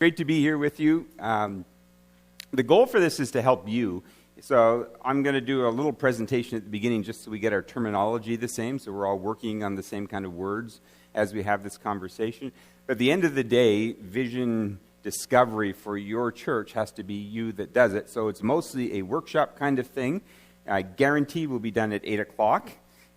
Great to be here with you. The goal for this is to help you. So I'm going to do a little presentation at the beginning just so we get our terminology the same, so we're all working on the same kind of words as we have this conversation. But at the end of the day, vision discovery for your church has to be you that does it. So it's mostly a workshop kind of thing. I guarantee we'll be done at 8 o'clock,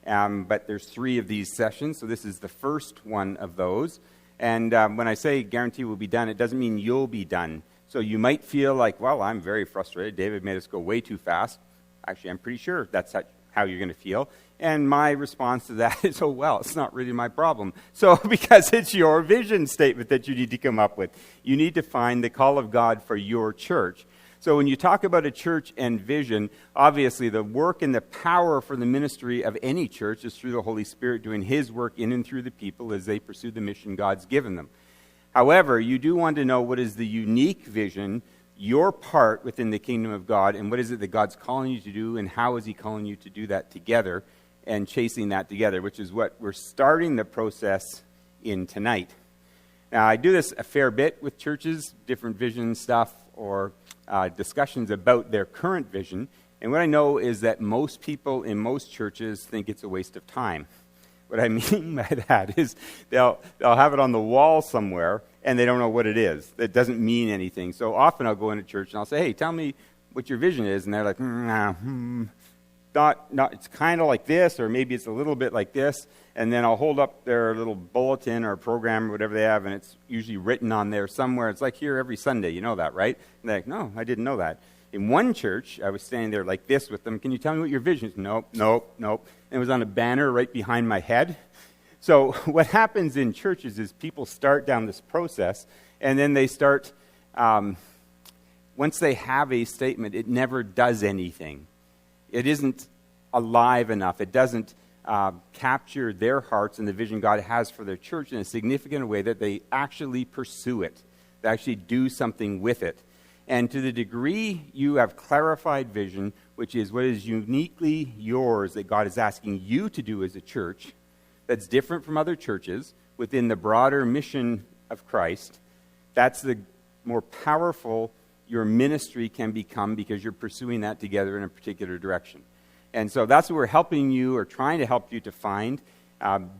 but there's 3 of these sessions, so this is the first one of those. And when I say guarantee we'll be done, it doesn't mean you'll be done. So you might feel like, well, I'm very frustrated. David made us go way too fast. Actually, I'm pretty sure that's how you're going to feel. And my response to that is, oh, well, it's not really my problem. So because it's your vision statement that you need to come up with. You need to find the call of God for your church. So when you talk about a church and vision, obviously the work and the power for the ministry of any church is through the Holy Spirit doing His work in and through the people as they pursue the mission God's given them. However, you do want to know what is the unique vision, your part within the kingdom of God, and what is it that God's calling you to do, and how is He calling you to do that together and chasing that together, which is what we're starting the process in tonight. Now, I do this a fair bit with churches, different vision stuff, or discussions about their current vision. And what I know is that most people in most churches think it's a waste of time. What I mean by that is they'll have it on the wall somewhere, and they don't know what it is. It doesn't mean anything. So often I'll go into church and I'll say, hey, tell me what your vision is. And they're like, not. It's kind of like this, or maybe it's a little bit like this. And then I'll hold up their little bulletin or program or whatever they have, and it's usually written on there somewhere. It's like here every Sunday. You know that, right? And they're like, no, I didn't know that. In one church, I was standing there like this with them. Can you tell me what your vision is? Nope. And it was on a banner right behind my head. So what happens in churches is people start down this process, and then they start, once they have a statement, it never does anything. It isn't alive enough. It doesn't capture their hearts and the vision God has for their church in a significant way that they actually pursue it. They actually do something with it. And to the degree you have clarified vision, which is what is uniquely yours that God is asking you to do as a church, that's different from other churches within the broader mission of Christ, that's the more powerful your ministry can become because you're pursuing that together in a particular direction. And so that's what we're helping you or trying to help you to find.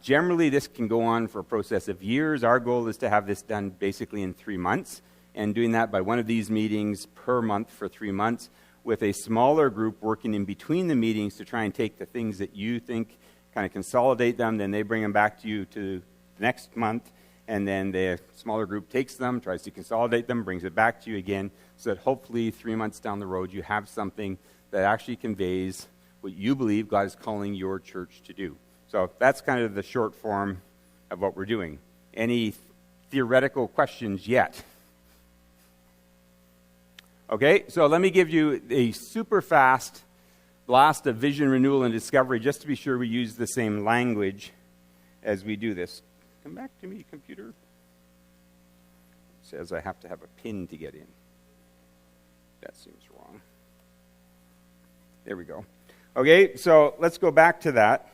Generally, this can go on for a process of years. Our goal is to have this done basically in 3 months, and doing that by one of these meetings per month for 3 months with a smaller group working in between the meetings to try and take the things that you think, kind of consolidate them, then they bring them back to you to the next month, and then the smaller group takes them, tries to consolidate them, brings it back to you again, so that hopefully 3 months down the road you have something that actually conveys what you believe God is calling your church to do. So that's kind of the short form of what we're doing. Any theoretical questions yet? Okay, so let me give you a super fast blast of vision, renewal, and discovery just to be sure we use the same language as we do this. Come back to me, computer. It says I have to have a pin to get in. That seems wrong. There we go. Okay, so let's go back to that.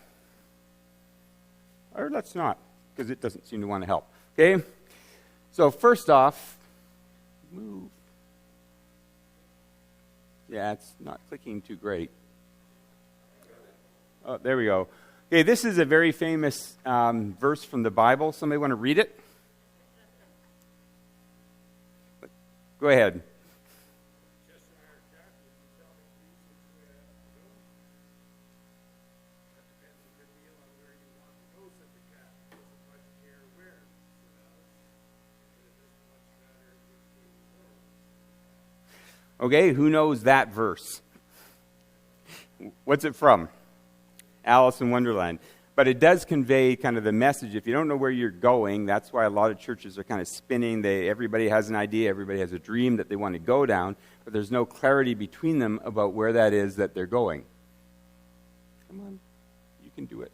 Or let's not, because it doesn't seem to want to help. Okay, so first off, move. Yeah, it's not clicking too great. Oh, there we go. Okay, this is a very famous verse from the Bible. Somebody want to read it? Go ahead. Okay, who knows that verse? What's it from? Alice in Wonderland. But it does convey kind of the message. If you don't know where you're going, that's why a lot of churches are kind of spinning. Everybody has an idea, everybody has a dream that they want to go down, but there's no clarity between them about where that is that they're going. Come on, you can do it.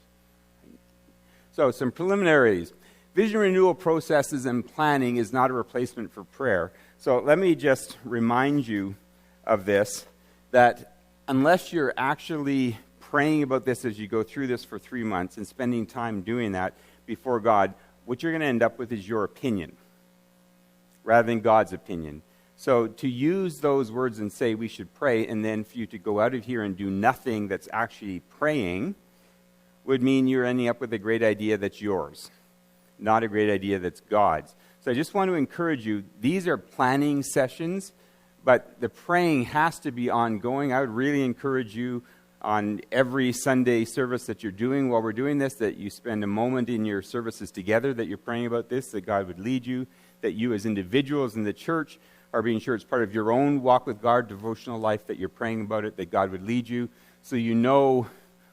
So some preliminaries. Vision renewal processes and planning is not a replacement for prayer. So let me just remind you of this, that unless you're actually praying about this as you go through this for 3 months and spending time doing that before God, what you're going to end up with is your opinion. rather than God's opinion. So to use those words and say we should pray, and then for you to go out of here and do nothing that's actually praying, would mean you're ending up with a great idea that's yours, not a great idea that's God's. So I just want to encourage you, these are planning sessions, but the praying has to be ongoing. I would really encourage you on every Sunday service that you're doing while we're doing this, that you spend a moment in your services together, that you're praying about this, that God would lead you, that you as individuals in the church are being sure it's part of your own walk with God, devotional life, that you're praying about it, that God would lead you, so you know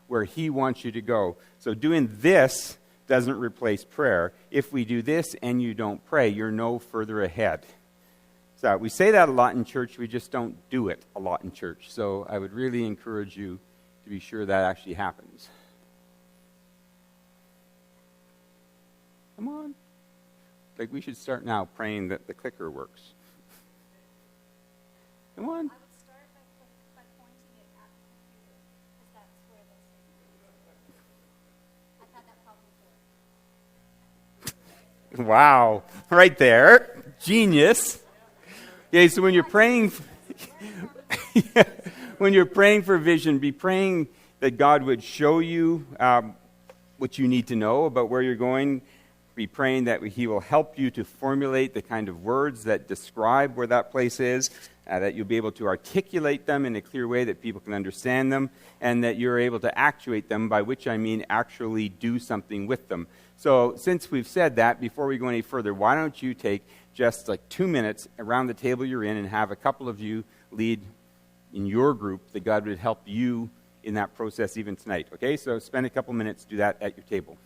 where He wants you to go. So doing this doesn't replace prayer. If we do this and you don't pray, you're no further ahead. So we say that a lot in church, we just don't do it a lot in church. So I would really encourage you to be sure that actually happens. Come on. Like we should start now praying that the clicker works. Come on. I would start by pointing it at the computer, because that's where those things are. I've had that problem before. Wow. Right there. Genius. Okay, so when you're praying... When you're praying for vision, be praying that God would show you what you need to know about where you're going. Be praying that He will help you to formulate the kind of words that describe where that place is, that you'll be able to articulate them in a clear way that people can understand them, and that you're able to actuate them, by which I mean actually do something with them. So since we've said that, before we go any further, why don't you take just like 2 minutes around the table you're in and have a couple of you lead in your group, that God would help you in that process even tonight. Okay, so spend a couple minutes, do that at your table.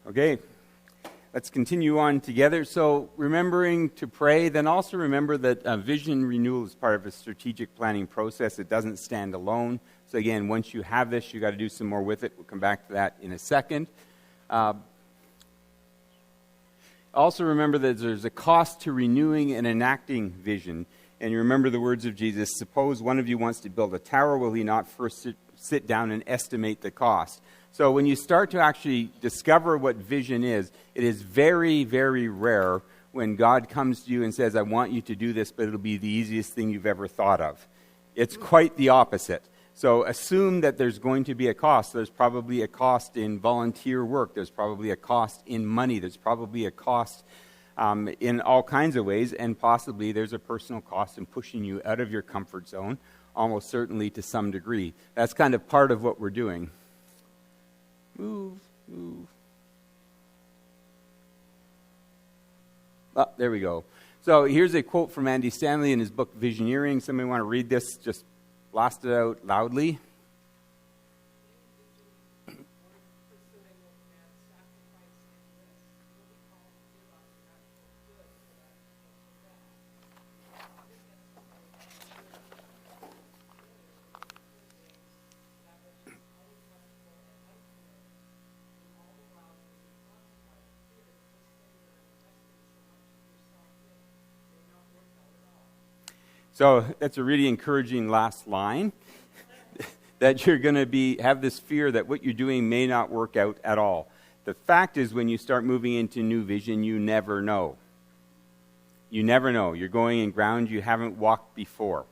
Okay, let's continue on together. So remembering to pray, then also remember that vision renewal is part of a strategic planning process. It doesn't stand alone. So again, once you have this, you've got to do some more with it. We'll come back to that in a second. Also remember that there's a cost to renewing and enacting vision. And you remember the words of Jesus, suppose one of you wants to build a tower, will he not first sit down and estimate the cost? So when you start to actually discover what vision is, it is very, very rare when God comes to you and says, I want you to do this, but it'll be the easiest thing you've ever thought of. It's quite the opposite. So assume that there's going to be a cost. There's probably a cost in volunteer work. There's probably a cost in money. There's probably a cost in all kinds of ways, and possibly there's a personal cost in pushing you out of your comfort zone, almost certainly to some degree. That's kind of part of what we're doing. Move. Oh, there we go. So here's a quote from Andy Stanley in his book Visioneering. Somebody want to read this? Just blast it out loudly. So that's a really encouraging last line, that you're going to have this fear that what you're doing may not work out at all. The fact is, when you start moving into new vision, you never know. You never know. You're going in ground you haven't walked before.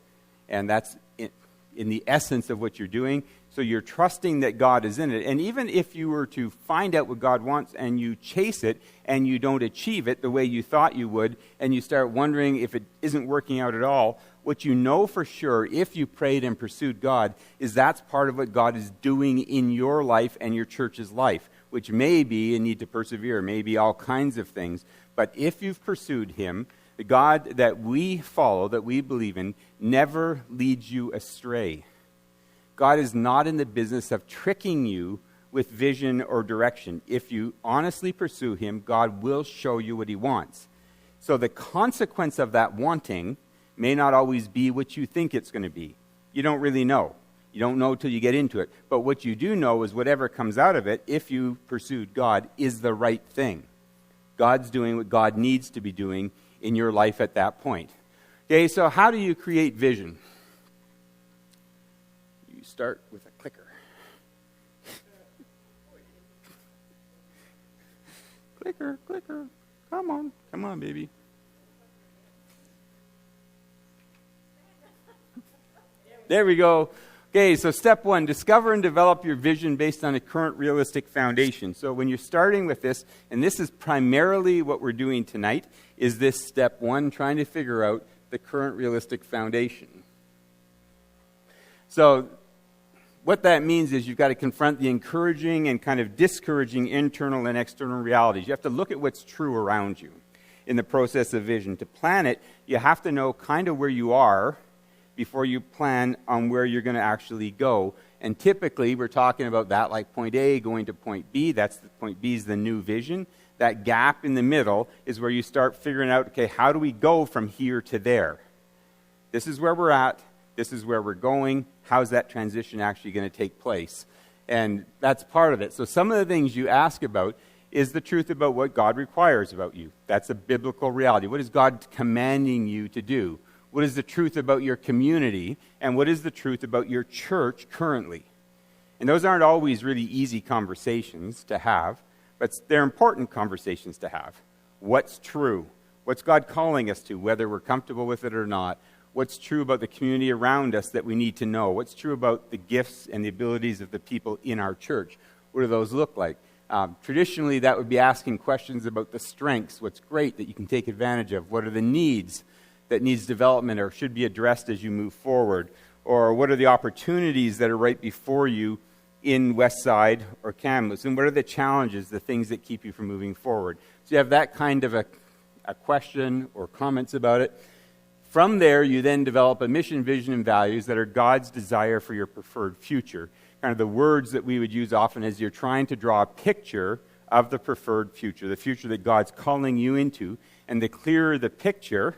And that's in the essence of what you're doing. So you're trusting that God is in it. And even if you were to find out what God wants and you chase it and you don't achieve it the way you thought you would, and you start wondering if it isn't working out at all, what you know for sure, if you prayed and pursued God, is that's part of what God is doing in your life and your church's life, which may be a need to persevere, may be all kinds of things. But if you've pursued Him, the God that we follow, that we believe in, never leads you astray. God is not in the business of tricking you with vision or direction. If you honestly pursue Him, God will show you what He wants. So the consequence of that wanting may not always be what you think it's going to be. You don't really know. You don't know till you get into it. But what you do know is whatever comes out of it, if you pursued God, is the right thing. God's doing what God needs to be doing in your life at that point. Okay, so how do you create vision? You start with a clicker. Clicker. Come on, baby. There we go. Okay, so step 1, discover and develop your vision based on a current realistic foundation. So when you're starting with this, and this is primarily what we're doing tonight, is this step 1, trying to figure out the current realistic foundation. So what that means is you've got to confront the encouraging and kind of discouraging internal and external realities. You have to look at what's true around you in the process of vision. To plan it, you have to know kind of where you are before you plan on where you're going to actually go. And typically, we're talking about that like point A going to point B. Point B is the new vision. That gap in the middle is where you start figuring out, okay, how do we go from here to there? This is where we're at. This is where we're going. How's that transition actually going to take place? And that's part of it. So some of the things you ask about is the truth about what God requires about you. That's a biblical reality. What is God commanding you to do? What is the truth about your community? And what is the truth about your church currently? And those aren't always really easy conversations to have, but they're important conversations to have. What's true? What's God calling us to, whether we're comfortable with it or not? What's true about the community around us that we need to know? What's true about the gifts and the abilities of the people in our church? What do those look like? Traditionally, that would be asking questions about the strengths. What's great that you can take advantage of? What are the needs that needs development or should be addressed as you move forward? Or what are the opportunities that are right before you in Westside or Kamloops? And what are the challenges, the things that keep you from moving forward? So you have that kind of a question or comments about it. From there, you then develop a mission, vision, and values that are God's desire for your preferred future. Kind of the words that we would use often as you're trying to draw a picture of the preferred future, the future that God's calling you into. And the clearer the picture,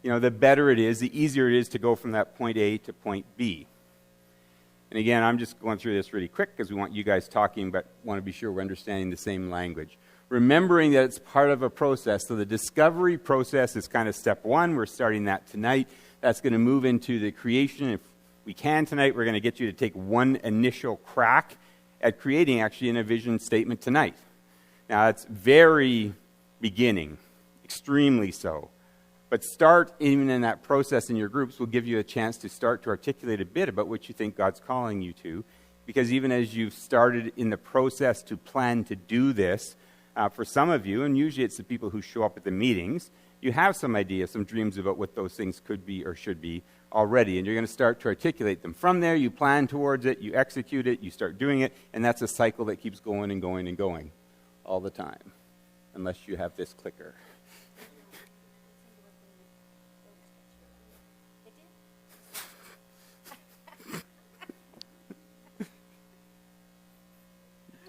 the better it is, the easier it is to go from that point A to point B. And again, I'm just going through this really quick because we want you guys talking, but want to be sure we're understanding the same language. Remembering that it's part of a process. So the discovery process is kind of step 1. We're starting that tonight. That's going to move into the creation. If we can tonight, we're going to get you to take one initial crack at creating actually in a vision statement tonight. Now, that's very beginning, extremely so. But start, even in that process in your groups, will give you a chance to start to articulate a bit about what you think God's calling you to. Because even as you've started in the process to plan to do this, for some of you, and usually it's the people who show up at the meetings, you have some ideas, some dreams about what those things could be or should be already, and you're going to start to articulate them. From there, you plan towards it, you execute it, you start doing it, and that's a cycle that keeps going and going and going all the time, unless you have this clicker.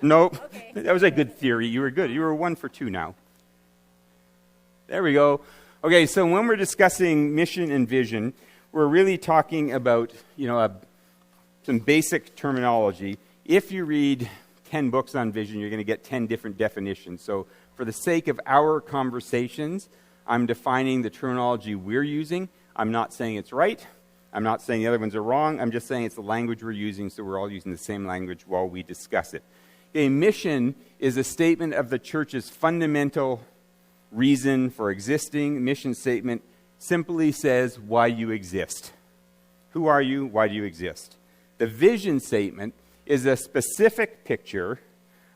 Nope. Okay. That was a good theory. You were good. You were 1 for 2 now. There we go. Okay, so when we're discussing mission and vision, we're really talking about, some basic terminology. If you read 10 books on vision, you're going to get 10 different definitions. So for the sake of our conversations, I'm defining the terminology we're using. I'm not saying it's right. I'm not saying the other ones are wrong. I'm just saying it's the language we're using, so we're all using the same language while we discuss it. A mission is a statement of the church's fundamental reason for existing. Mission statement simply says why you exist. Who are you? Why do you exist? The vision statement is a specific picture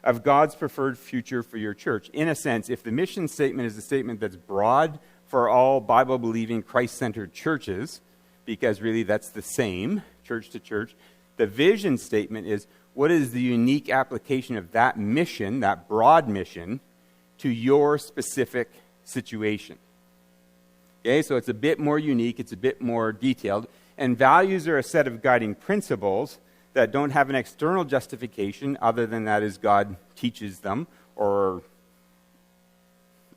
of God's preferred future for your church. In a sense, if the mission statement is a statement that's broad for all Bible-believing, Christ-centered churches, because really that's the same, church to church, the vision statement is what is the unique application of that mission, that broad mission, to your specific situation. Okay, so it's a bit more unique, it's a bit more detailed, and values are a set of guiding principles that don't have an external justification other than that is God teaches them or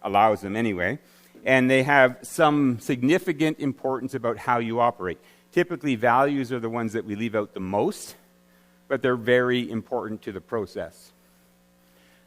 allows them anyway, and they have some significant importance about how you operate. Typically, values are the ones that we leave out the most, but they're very important to the process.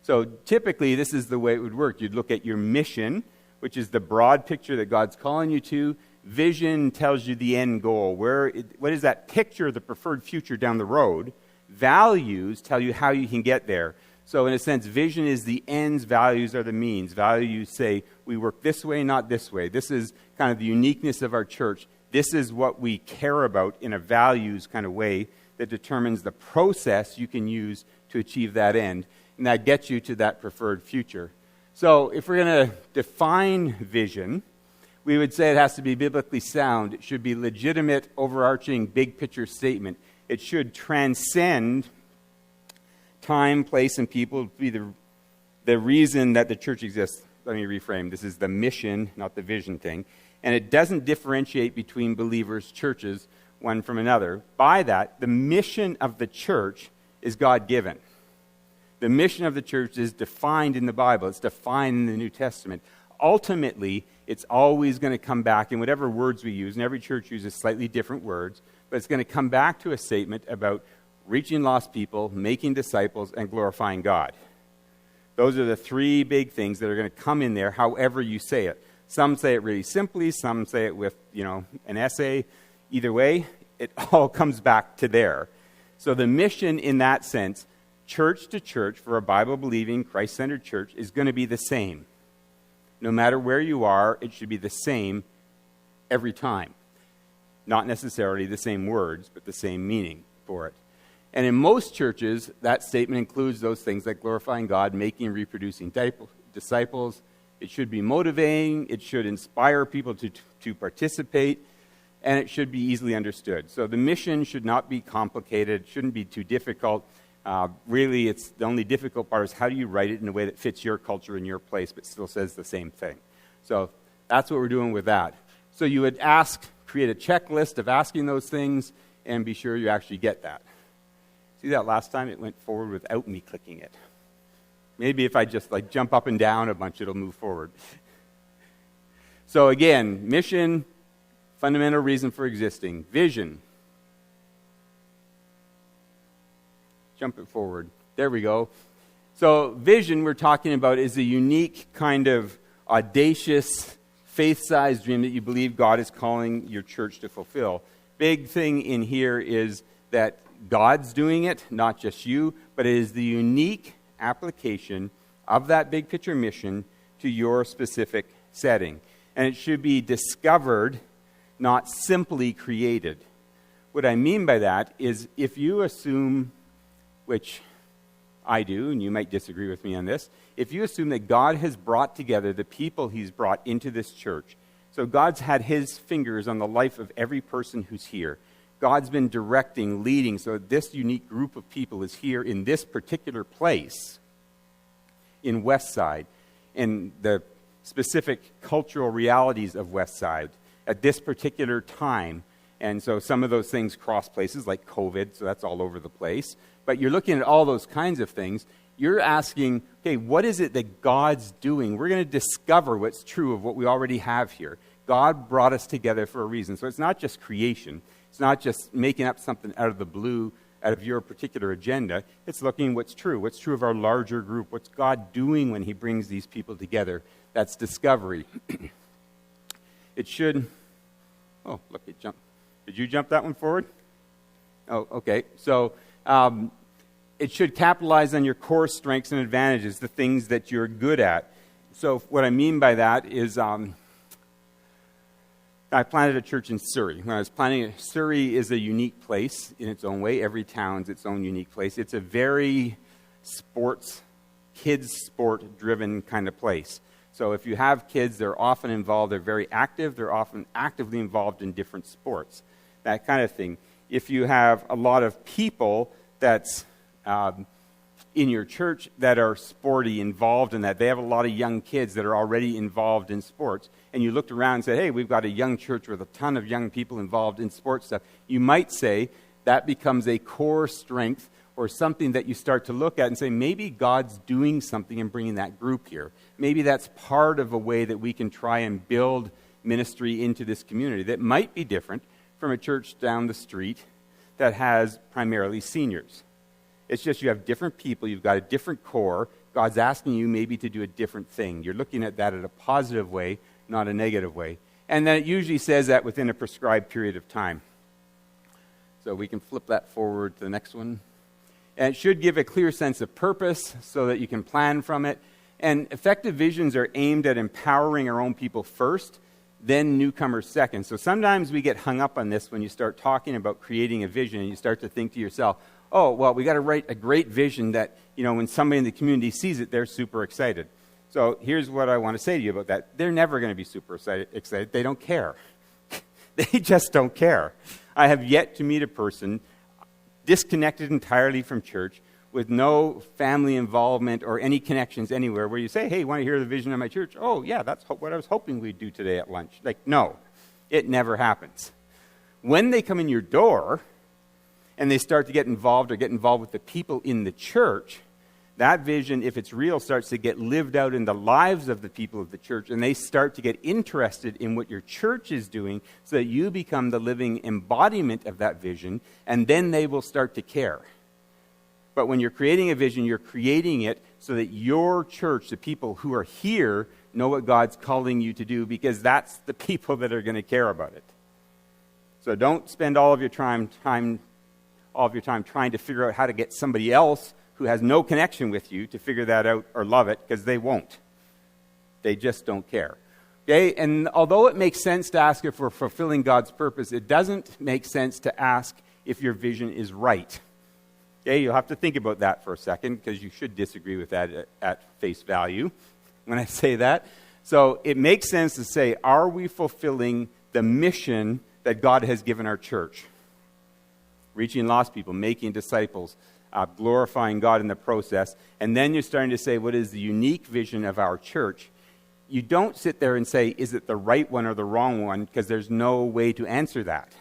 So typically, this is the way it would work. You'd look at your mission, which is the broad picture that God's calling you to. Vision tells you the end goal. What is that picture of the preferred future down the road? Values tell you how you can get there. So in a sense, vision is the ends, values are the means. Values say, we work this way, not this way. This is kind of the uniqueness of our church. This is what we care about in a values kind of way that determines the process you can use to achieve that end. And that gets you to that preferred future. So if we're going to define vision, we would say it has to be biblically sound. It should be legitimate, overarching, big picture statement. It should transcend time, place, and people. Be the reason that the church exists. Let me reframe. This is the mission, not the vision thing. And it doesn't differentiate between believers' churches, one from another. By that, the mission of the church is God-given. The mission of the church is defined in the Bible. It's defined in the New Testament. Ultimately, it's always going to come back in whatever words we use, and every church uses slightly different words, but it's going to come back to a statement about reaching lost people, making disciples, and glorifying God. Those are the three big things that are going to come in there, however you say it. Some say it really simply, some say it with, an essay. Either way, it all comes back to there. So the mission in that sense, church to church for a Bible-believing, Christ-centered church is going to be the same. No matter where you are, it should be the same every time. Not necessarily the same words, but the same meaning for it. And in most churches, that statement includes those things like glorifying God, making and reproducing disciples. It should be motivating. It should inspire people to participate. And it should be easily understood. So the mission should not be complicated. It shouldn't be too difficult. Really, it's the only difficult part is how do you write it in a way that fits your culture and your place, but still says the same thing. So that's what we're doing with that. So you would create a checklist of asking those things, and be sure you actually get that. See that last time it went forward without me clicking it. Maybe if I just jump up and down a bunch, it'll move forward. So again, mission, fundamental reason for existing. Vision. Jump it forward. There we go. So vision we're talking about is a unique kind of audacious, faith-sized dream that you believe God is calling your church to fulfill. Big thing in here is that God's doing it, not just you, but it is the unique application of that big picture mission to your specific setting. And it should be discovered, not simply created. What I mean by that is if you assume, which I do, and you might disagree with me on this, if you assume that God has brought together the people he's brought into this church, so God's had his fingers on the life of every person who's here. God's been directing, leading, so this unique group of people is here in this particular place in Westside, in the specific cultural realities of Westside at this particular time. And so some of those things cross places, like COVID, so that's all over the place. But you're looking at all those kinds of things. You're asking, okay, what is it that God's doing? We're going to discover what's true of what we already have here. God brought us together for a reason. So it's not just creation. It's not just making up something out of the blue, out of your particular agenda. It's looking what's true of our larger group. What's God doing when he brings these people together? That's discovery. It should... Oh, look, it jumped. Did you jump that one forward? Oh, okay. So it should capitalize on your core strengths and advantages, the things that you're good at. So what I mean by that is I planted a church in Surrey. When I was planning it, Surrey is a unique place in its own way. Every town's its own unique place. It's a very kids sport-driven kind of place. So if you have kids, they're often involved. They're very active. They're often actively involved in different sports, that kind of thing. If you have a lot of people that's in your church that are sporty, involved in that, they have a lot of young kids that are already involved in sports, and you looked around and said, hey, we've got a young church with a ton of young people involved in sports stuff, you might say that becomes a core strength or something that you start to look at and say, maybe God's doing something in bringing that group here. Maybe that's part of a way that we can try and build ministry into this community that might be different from a church down the street that has primarily seniors. It's just you have different people, you've got a different core. God's asking you maybe to do a different thing. You're looking at that in a positive way, not a negative way. And then it usually says that within a prescribed period of time. So we can flip that forward to the next one. And it should give a clear sense of purpose so that you can plan from it. And effective visions are aimed at empowering our own people first, then newcomers second. So sometimes we get hung up on this when you start talking about creating a vision and you start to think to yourself, oh, well, we got to write a great vision that, when somebody in the community sees it, they're super excited. So here's what I want to say to you about that. They're never going to be super excited. They don't care. They just don't care. I have yet to meet a person disconnected entirely from church, with no family involvement or any connections anywhere, where you say, hey, want to hear the vision of my church? Oh, yeah, that's what I was hoping we'd do today at lunch. Like, no, it never happens. When they come in your door and they start to get involved with the people in the church, that vision, if it's real, starts to get lived out in the lives of the people of the church, and they start to get interested in what your church is doing so that you become the living embodiment of that vision, and then they will start to care. But when you're creating a vision, you're creating it so that your church, the people who are here, know what God's calling you to do, because that's the people that are going to care about it. So don't spend all of your time trying to figure out how to get somebody else who has no connection with you to figure that out or love it, because they won't. They just don't care. Okay? And although it makes sense to ask if we're fulfilling God's purpose, it doesn't make sense to ask if your vision is right. Okay? You'll have to think about that for a second, because you should disagree with that at face value when I say that. So it makes sense to say, are we fulfilling the mission that God has given our church? Reaching lost people, making disciples, glorifying God in the process. And then you're starting to say, what is the unique vision of our church? You don't sit there and say, is it the right one or the wrong one? Because there's no way to answer that.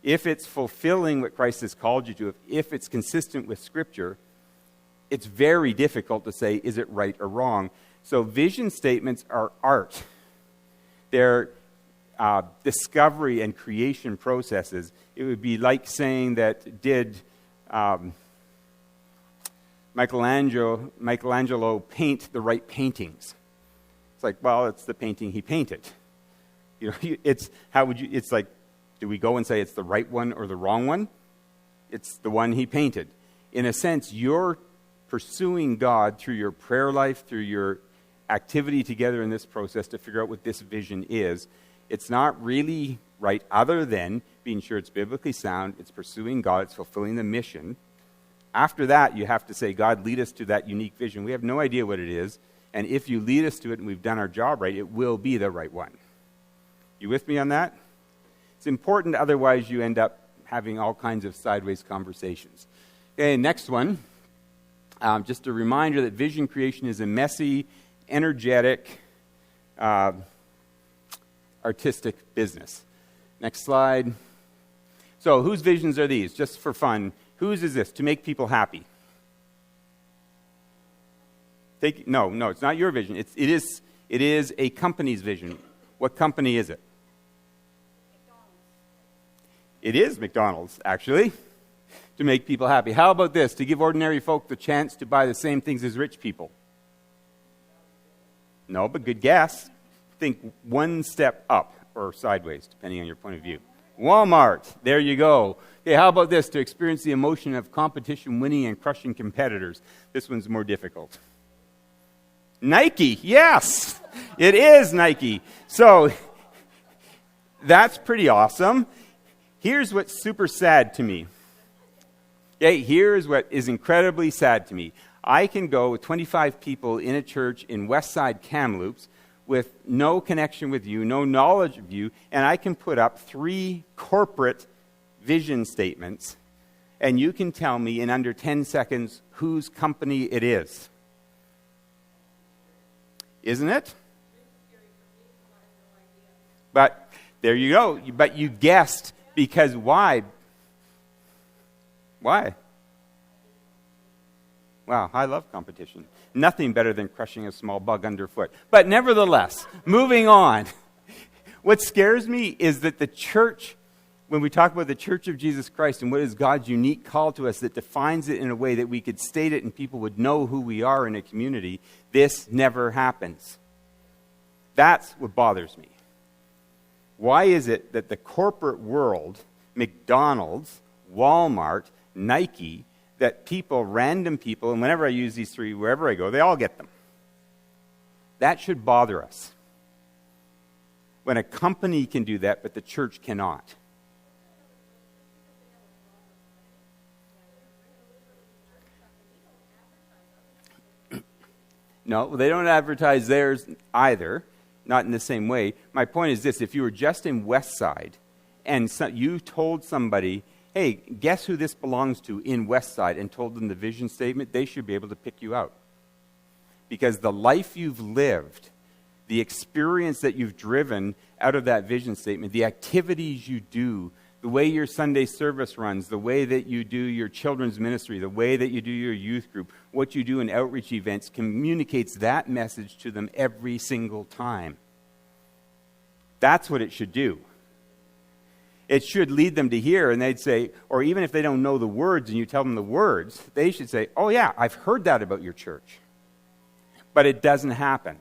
If it's fulfilling what Christ has called you to, if it's consistent with Scripture, it's very difficult to say, is it right or wrong? So vision statements are art. They're discovery and creation processes. It would be like saying that did Michelangelo paint the right paintings? It's like, well, it's the painting he painted. It's like, do we go and say it's the right one or the wrong one? It's the one he painted. In a sense, you're pursuing God through your prayer life, through your activity together in this process to figure out what this vision is. It's not really right other than being sure it's biblically sound, it's pursuing God, it's fulfilling the mission. After that, you have to say, God, lead us to that unique vision. We have no idea what it is, and if you lead us to it and we've done our job right, it will be the right one. You with me on that? It's important, otherwise you end up having all kinds of sideways conversations. Okay, next one. Just a reminder that vision creation is a messy, energetic, artistic business. Next slide. So, whose visions are these? Just for fun. Whose is this? To make people happy. No, it's not your vision. It is a company's vision. What company is it? It is McDonald's, actually, to make people happy. How about this? To give ordinary folk the chance to buy the same things as rich people. No, but good guess. Think one step up or sideways, depending on your point of view. Walmart, there you go. Okay, how about this? To experience the emotion of competition, winning, and crushing competitors. This one's more difficult. Nike, yes, it is Nike. So, that's pretty awesome. Here's what's super sad to me. Okay, here's what is incredibly sad to me. I can go with 25 people in a church in Westside Kamloops with no connection with you, no knowledge of you, and I can put up 3 corporate vision statements, and you can tell me in under 10 seconds whose company it is. Isn't it? But there you go. But you guessed, because why? Why? Wow, I love competition. Nothing better than crushing a small bug underfoot. But nevertheless, moving on. What scares me is that the church, when we talk about the Church of Jesus Christ and what is God's unique call to us that defines it in a way that we could state it and people would know who we are in a community, this never happens. That's what bothers me. Why is it that the corporate world, McDonald's, Walmart, Nike, that people, random people, and whenever I use these 3, wherever I go, they all get them. That should bother us. When a company can do that, but the church cannot. No, they don't advertise theirs either, not in the same way. My point is this: if you were just in Westside and you told somebody, hey, guess who this belongs to in Westside, and told them the vision statement, they should be able to pick you out. Because the life you've lived, the experience that you've driven out of that vision statement, the activities you do, the way your Sunday service runs, the way that you do your children's ministry, the way that you do your youth group, what you do in outreach events, communicates that message to them every single time. That's what it should do. It should lead them to hear, and they'd say, or even if they don't know the words and you tell them the words, they should say, oh yeah, I've heard that about your church. But it doesn't happen.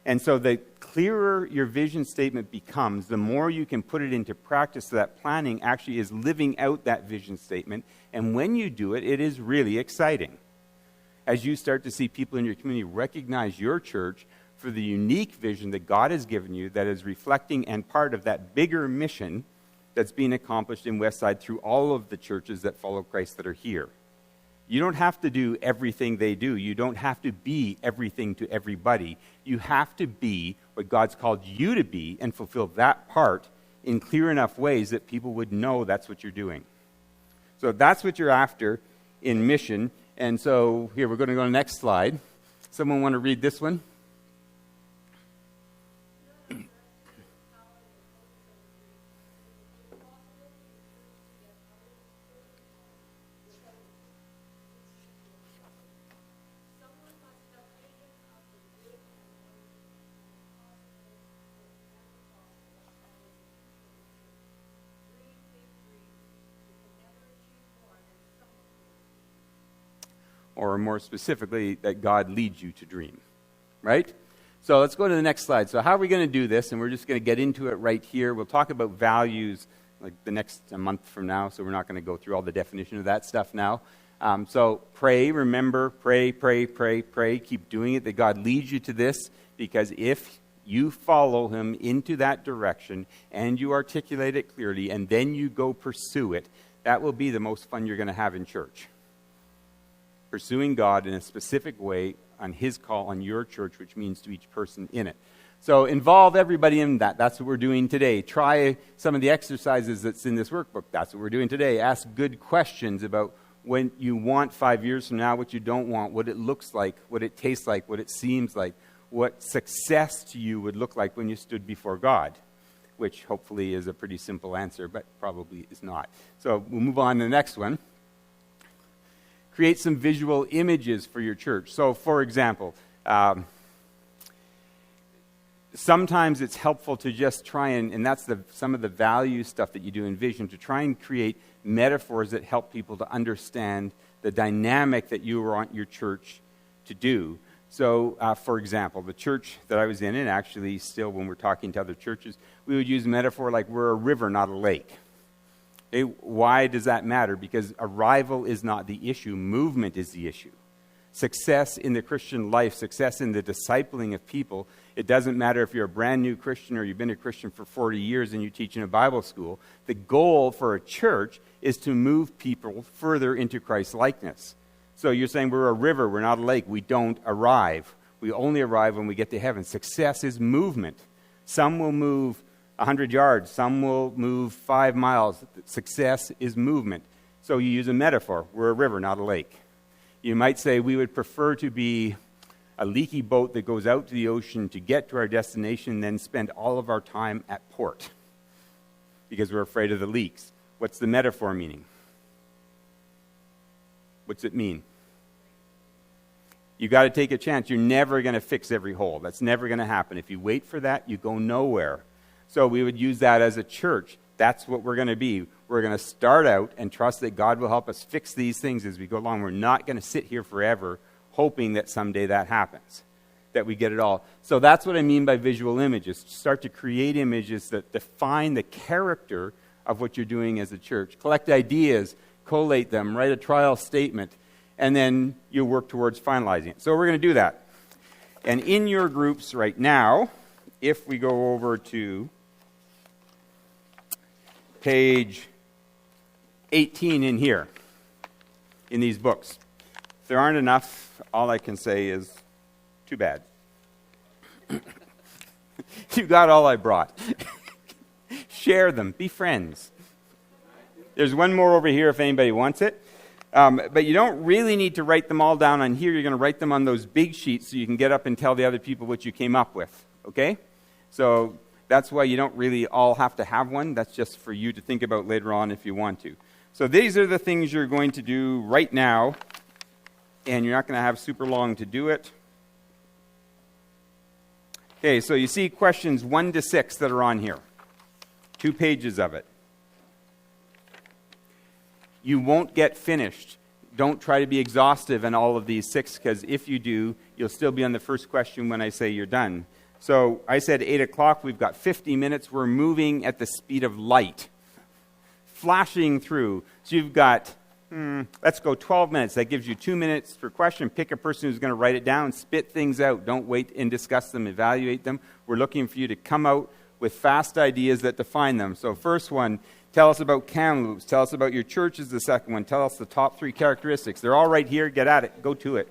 And so the clearer your vision statement becomes, the more you can put it into practice, so that planning actually is living out that vision statement. And when you do it, it is really exciting. As you start to see people in your community recognize your church for the unique vision that God has given you that is reflecting and part of that bigger mission that's being accomplished in Westside through all of the churches that follow Christ that are here. You don't have to do everything they do. You don't have to be everything to everybody. You have to be what God's called you to be and fulfill that part in clear enough ways that people would know that's what you're doing. So that's what you're after in mission. And so here, we're going to go to the next slide. Someone want to read this one? Or more specifically, that God leads you to dream, right? So let's go to the next slide. So how are we going to do this? And we're just going to get into it right here. We'll talk about values like the next month from now, so we're not going to go through all the definition of that stuff now. So pray, remember, pray. Keep doing it, that God leads you to this, because if you follow him into that direction and you articulate it clearly and then you go pursue it, that will be the most fun you're going to have in church. Pursuing God in a specific way on his call on your church, which means to each person in it. So involve everybody in that. That's what we're doing today. Try some of the exercises that's in this workbook. That's what we're doing today. Ask good questions about when you want 5 years from now, what you don't want, what it looks like, what it tastes like, what it seems like, what success to you would look like when you stood before God, which hopefully is a pretty simple answer, but probably is not. So we'll move on to the next one. Create some visual images for your church. So, for example, sometimes it's helpful to just try and that's some of the value stuff that you do in Vision, to try and create metaphors that help people to understand the dynamic that you want your church to do. So, for example, the church that I was in, and actually still when we're talking to other churches, we would use a metaphor like we're a river, not a lake. Okay, why does that matter? Because arrival is not the issue. Movement is the issue. Success in the Christian life, success in the discipling of people, it doesn't matter if you're a brand new Christian or you've been a Christian for 40 years and you teach in a Bible school. The goal for a church is to move people further into Christ's likeness. So you're saying we're a river, we're not a lake. We don't arrive. We only arrive when we get to heaven. Success is movement. Some will move 100 yards. Some will move 5 miles. Success is movement. So you use a metaphor. We're a river, not a lake. You might say we would prefer to be a leaky boat that goes out to the ocean to get to our destination, then spend all of our time at port because we're afraid of the leaks. What's the metaphor meaning? What's it mean? You got to take a chance. You're never going to fix every hole. That's never going to happen. If you wait for that, you go nowhere. So we would use that as a church. That's what we're going to be. We're going to start out and trust that God will help us fix these things as we go along. We're not going to sit here forever hoping that someday that happens, that we get it all. So that's what I mean by visual images. Start to create images that define the character of what you're doing as a church. Collect ideas, collate them, write a trial statement, and then you work towards finalizing it. So we're going to do that. And in your groups right now, if we go over to page 18 in here, in these books. If there aren't enough, all I can say is, too bad. You got all I brought. Share them. Be friends. There's one more over here if anybody wants it. But you don't really need to write them all down on here. You're going to write them on those big sheets so you can get up and tell the other people what you came up with. Okay? So that's why you don't really all have to have one. That's just for you to think about later on if you want to. So these are the things you're going to do right now. And you're not going to have super long to do it. Okay, so you see questions 1 to 6 that are on here. 2 pages of it. You won't get finished. Don't try to be exhaustive in all of these 6, because if you do, you'll still be on the first question when I say you're done. So I said 8 o'clock. We've got 50 minutes. We're moving at the speed of light. Flashing through. So you've got, let's go 12 minutes. That gives you 2 minutes per question. Pick a person who's going to write it down. Spit things out. Don't wait and discuss them. Evaluate them. We're looking for you to come out with fast ideas that define them. So first one, tell us about Kamloops. Tell us about your church is the second one. Tell us the top 3 characteristics. They're all right here. Get at it. Go to it.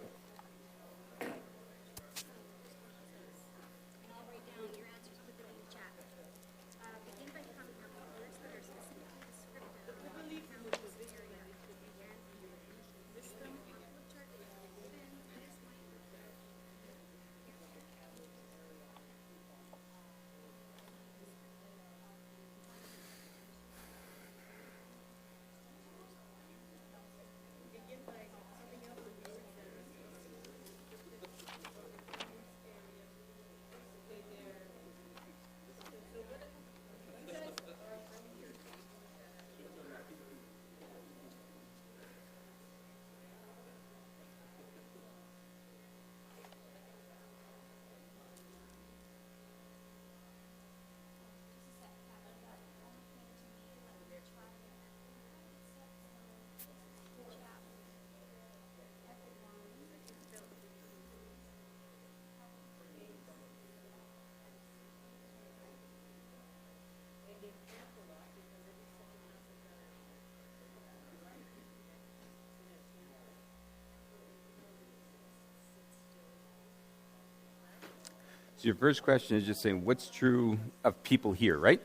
So your first question is just saying, what's true of people here, right?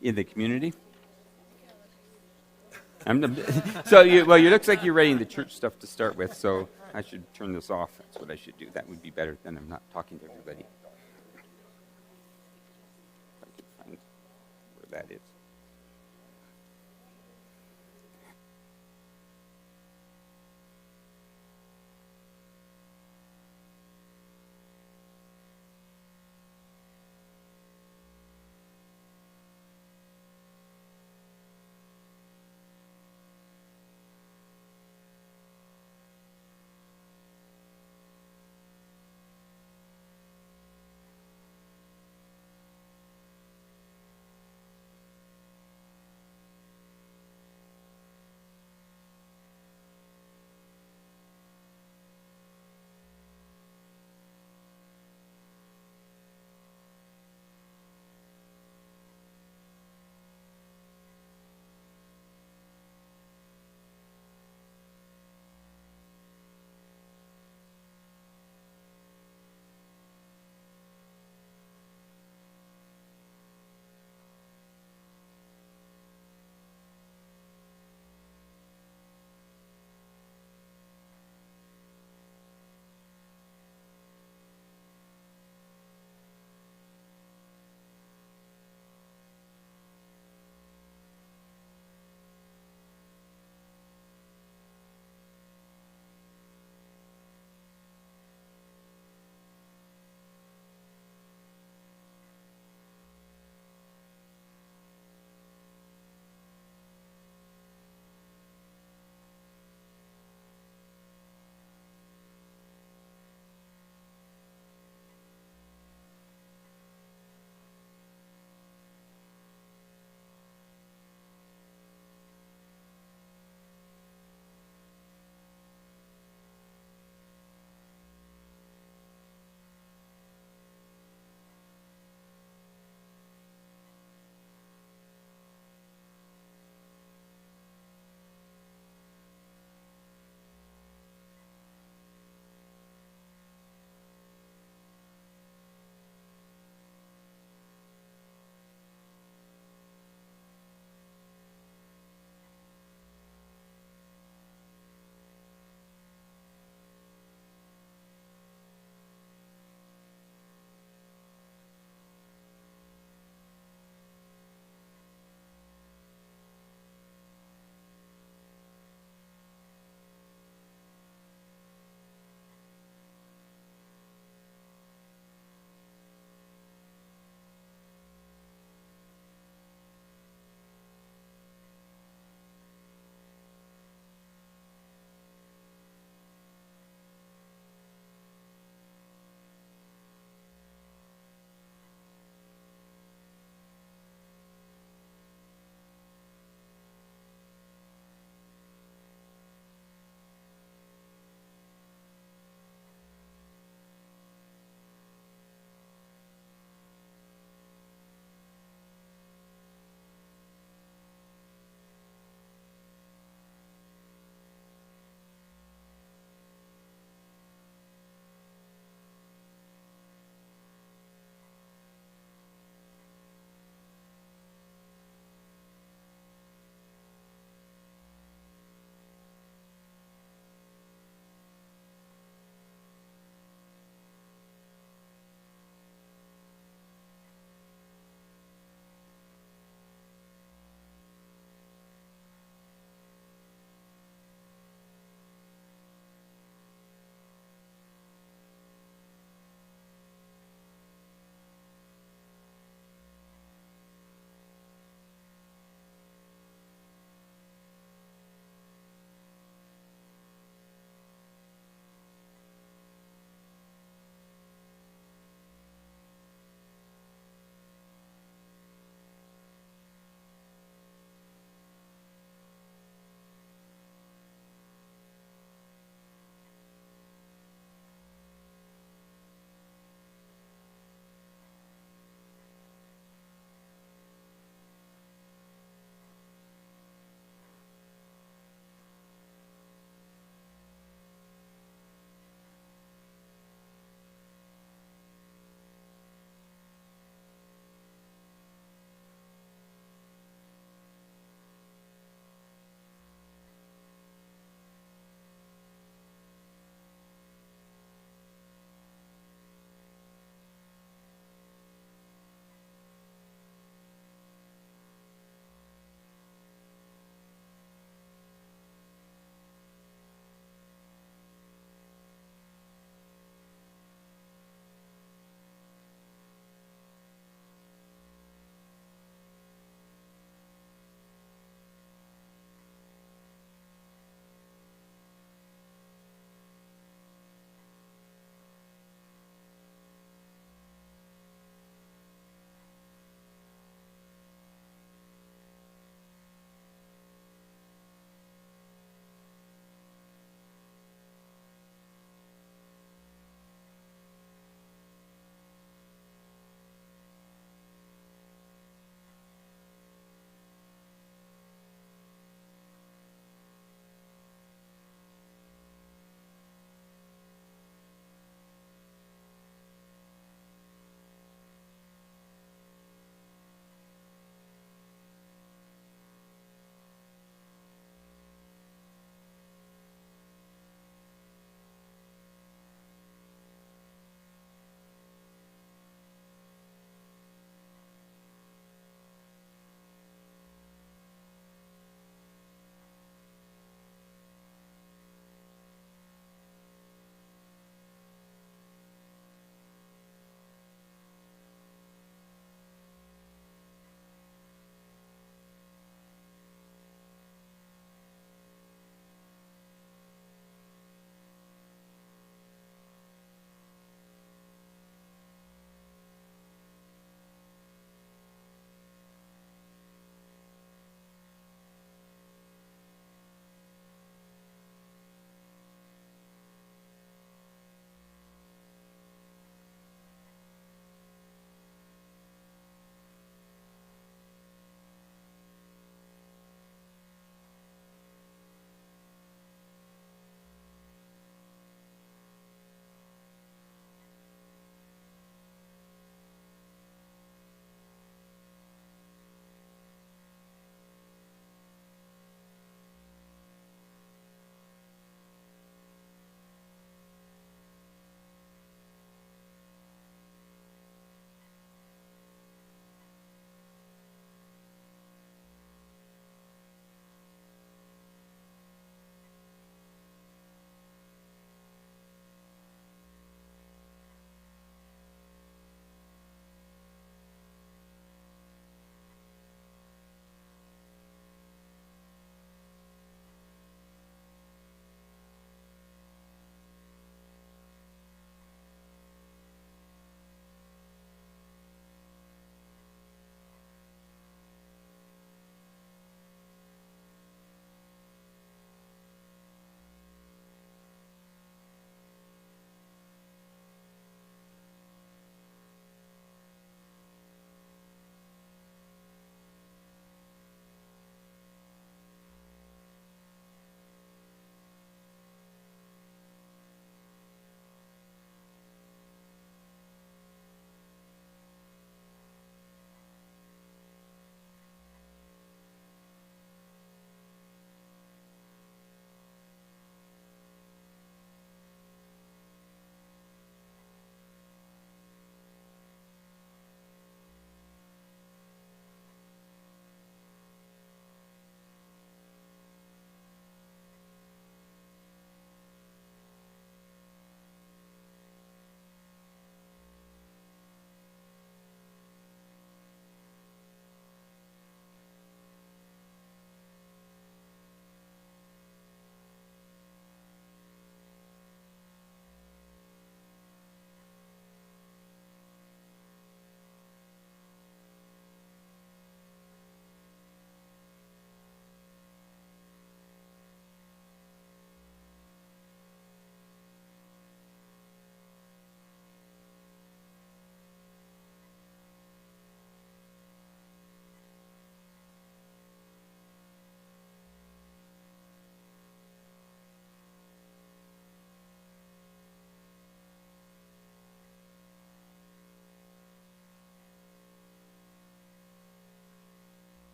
In the community? So you looks like you're writing the church stuff to start with, so I should turn this off. That's what I should do. That would be better than I'm not talking to everybody. If I could find where that is.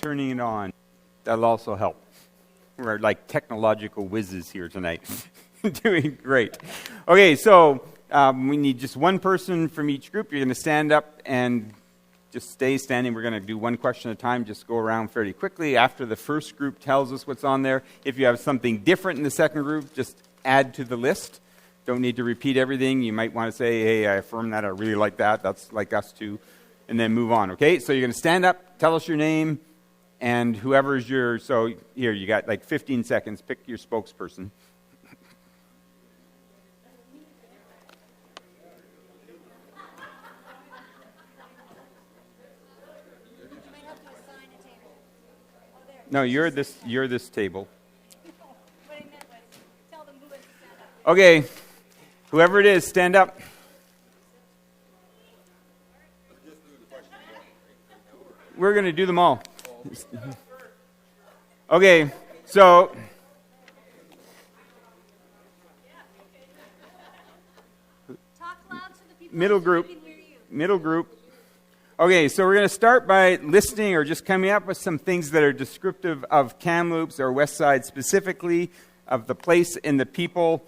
turning it on. That'll also help. We're like technological whizzes here tonight. Doing great. Okay, so we need just one person from each group. You're going to stand up and just stay standing. We're going to do one question at a time. Just go around fairly quickly. After the first group tells us what's on there, if you have something different in the second group, just add to the list. Don't need to repeat everything. You might want to say, hey, I affirm that. I really like that. That's like us too. And then move on, okay? So you're going to stand up, tell us your name, and whoever's your... So here, you got like 15 seconds. Pick your spokesperson. No, you're this table. What I meant was tell them who has to stand up. Okay, whoever it is, stand up. We're going to do them all. Okay, so Talk loud so the people middle can group. hear you. Middle group. Okay, so we're going to start by listing or just coming up with some things that are descriptive of Kamloops or West Side specifically, of the place and the people,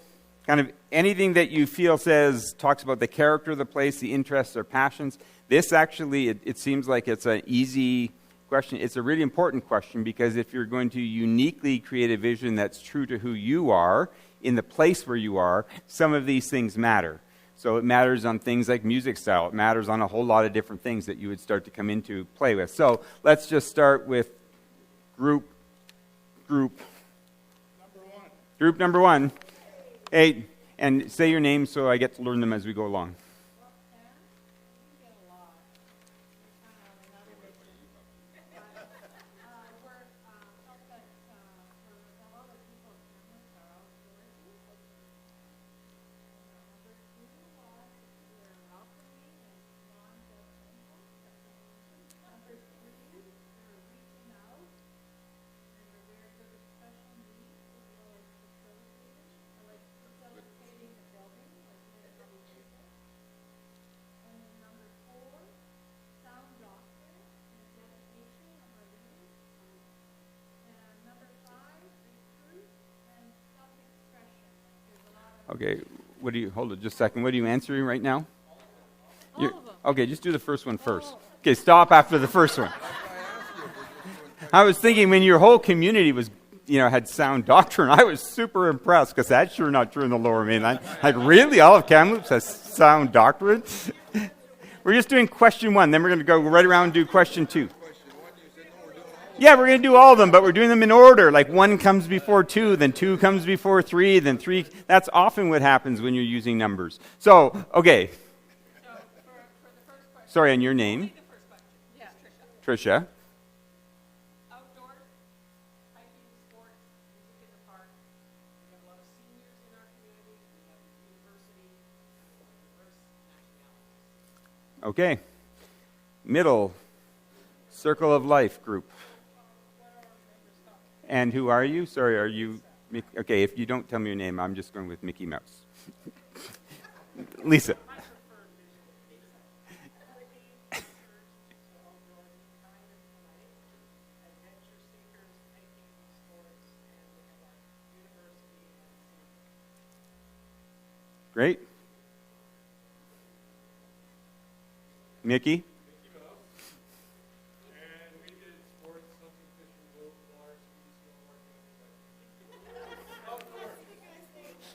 kind of anything that you feel talks about the character of the place, the interests or passions. This actually, it seems like it's an easy question. It's a really important question because if you're going to uniquely create a vision that's true to who you are in the place where you are, some of these things matter. So it matters on things like music style. It matters on a whole lot of different things that you would start to come into play with. So let's just start with group. Group number one. Hey, and say your name so I get to learn them as we go along. Okay, hold it just a second. What are you answering right now? All of them. Okay, just do the first one first. Okay, stop after the first one. I was thinking when your whole community was, had sound doctrine, I was super impressed because that's sure not true in the Lower Mainland. Like, really? All of Kamloops has sound doctrine? We're just doing question one, then we're going to go right around and do question two. Yeah, we're going to do all of them, but we're doing them in order. Like one comes before two, then two comes before three, then three. That's often what happens when you're using numbers. So, okay. So for the first question. Sorry, and your name? The first question. Yeah, Tricia. Outdoors, hiking, sports, music in the park. We have a lot of seniors in our community. We have university, diverse nationalities. Okay. Middle. Circle of Life group. And who are you? Sorry, are you... Okay, if you don't tell me your name, I'm just going with Mickey Mouse. Lisa. Great. Mickey?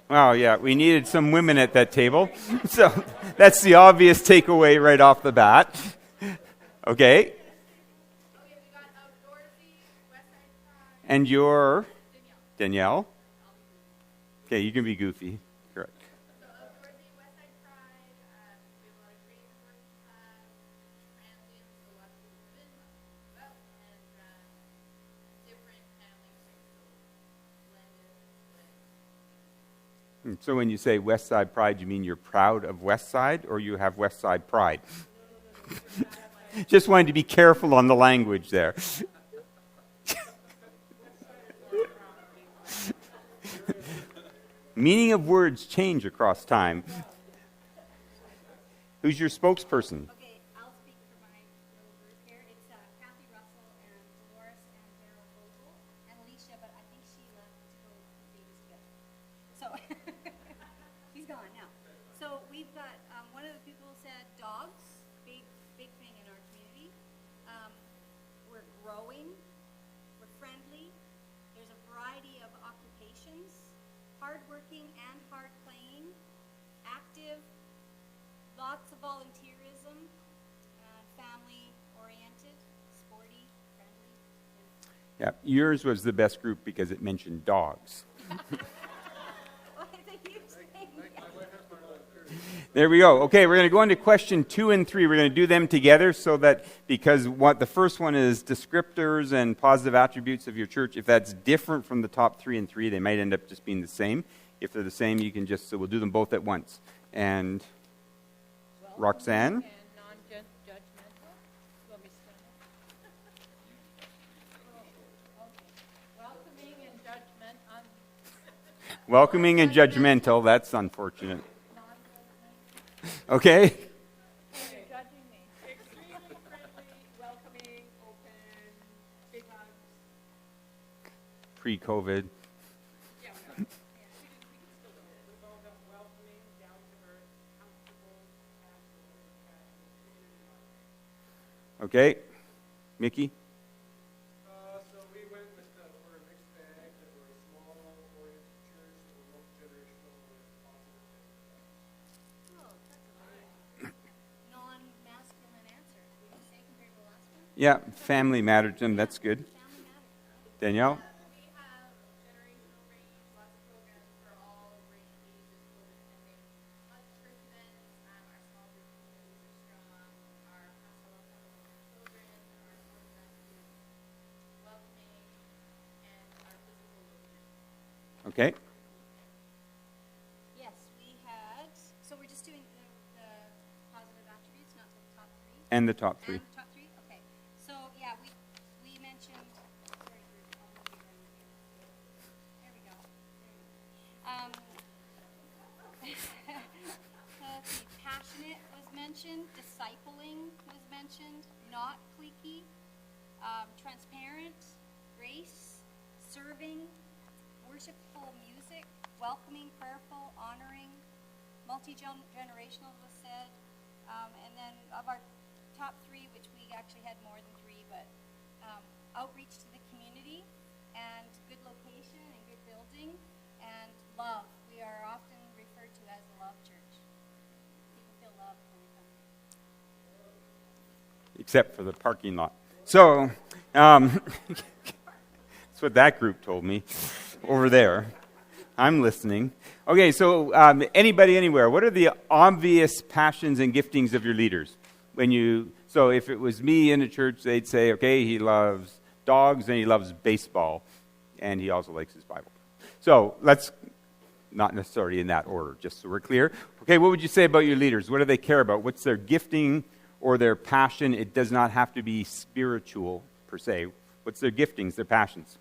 Oh, yeah, we needed some women at that table. So that's the obvious takeaway right off the bat. Okay. And you're? Danielle. Okay, you can be goofy. Correct. So outdoorsy, West Side Pride, we have a lot of great diversity class, transients, a lot of people live in, well, and different family types, so blended and split. So when you say West Side Pride, you mean you're proud of West Side or you have West Side Pride? Just wanted to be careful on the language there. Meaning of words change across time. Who's your spokesperson? Okay, I'll speak for my little group here. It's Kathy Russell and Dolores hardworking and hard playing, active, lots of volunteerism, family oriented, sporty, friendly. Yeah, yours was the best group because it mentioned dogs. There we go. Okay, we're going to go into question 2 and 3. We're going to do them together so that, because what the first one is descriptors and positive attributes of your church. If that's different from the top 3 and 3, they might end up just being the same. If they're the same, you can just, so we'll do them both at once. And Roxanne? And non-judgmental. You want me to stand up? Welcoming and judgment. Welcoming and judgmental, that's unfortunate. Okay? You're judging me. Extremely friendly, welcoming, open, big hugs. Pre-COVID. Yeah, we can still do it. We've all got welcoming, down to earth, comfortable, casual, Okay? Mickey? So we went with we're a mixed bag, that we're a small, oriented church, that we're multi-generational, we're positive things. Oh, that's a non-masculine answer. Would you say compared to the last one? Yeah, family mattered to them. That's good. Family matters. Danielle? We have generational range, lots of programs for all range ages, COVID pending. Lots of church events, our small group communities are strong, our pastoral children, our children is welcoming, and our physical location. Okay. Yes, we had. So we're just doing the positive attributes, not the top 3. And the top 3. And the top 3. Okay. So yeah, we mentioned. Sorry, Bruce, I'll help you right here. There we go. Let's see. Passionate was mentioned. Discipling was mentioned. Not cliquey. Transparent. Grace. Serving. Worshipful music. Welcoming, prayerful, honoring. Multi-generational was said. And then of our top 3, which we actually had more than 3, but outreach to the community and good location and good building and love. We are often referred to as a love church. People feel loved when they come here. Except for the parking lot. So, that's what that group told me over there. I'm listening. Okay, so anybody, anywhere, what are the obvious passions and giftings of your leaders? So if it was me in a church, they'd say, okay, he loves dogs and he loves baseball, and he also likes his Bible. So let's, not necessarily in that order, just so we're clear. Okay, what would you say about your leaders? What do they care about? What's their gifting or their passion? It does not have to be spiritual, per se. What's their giftings, their passions?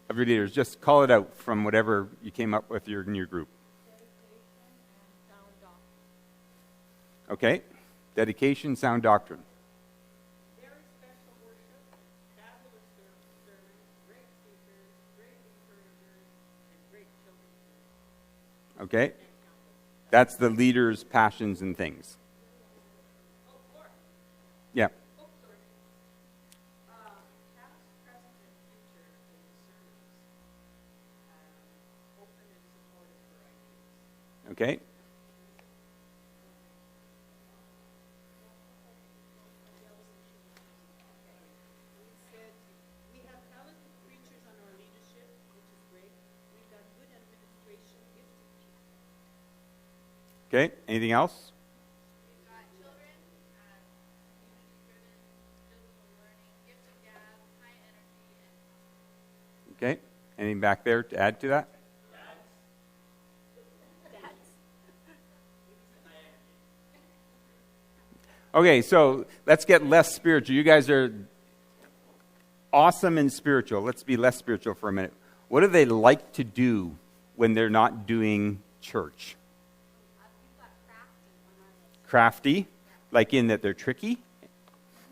Of your leaders, just call it out from whatever you came up with in your group. Dedication and sound doctrine. Okay? Dedication, sound doctrine. Very special worship, fabulous sermons, great speakers, great encouragers, and great children's ministry. Okay? That's the leader's passions and things. Oh, Lord. Yeah. Oh, sorry. Past, present, and future in the sermons. Open and supportive for ideas. Okay? We have talented preachers on our leadership, which is great. We've got good administration, gifted people. Okay? Anything else? We've got children, community-driven, biblical learning, gifted gab, high energy, and possible. Okay? Anything back there to add to that? Okay, so let's get less spiritual. You guys are awesome and spiritual. Let's be less spiritual for a minute. What do they like to do when they're not doing church? We've got crafty on our list. Crafty? Like in that they're tricky?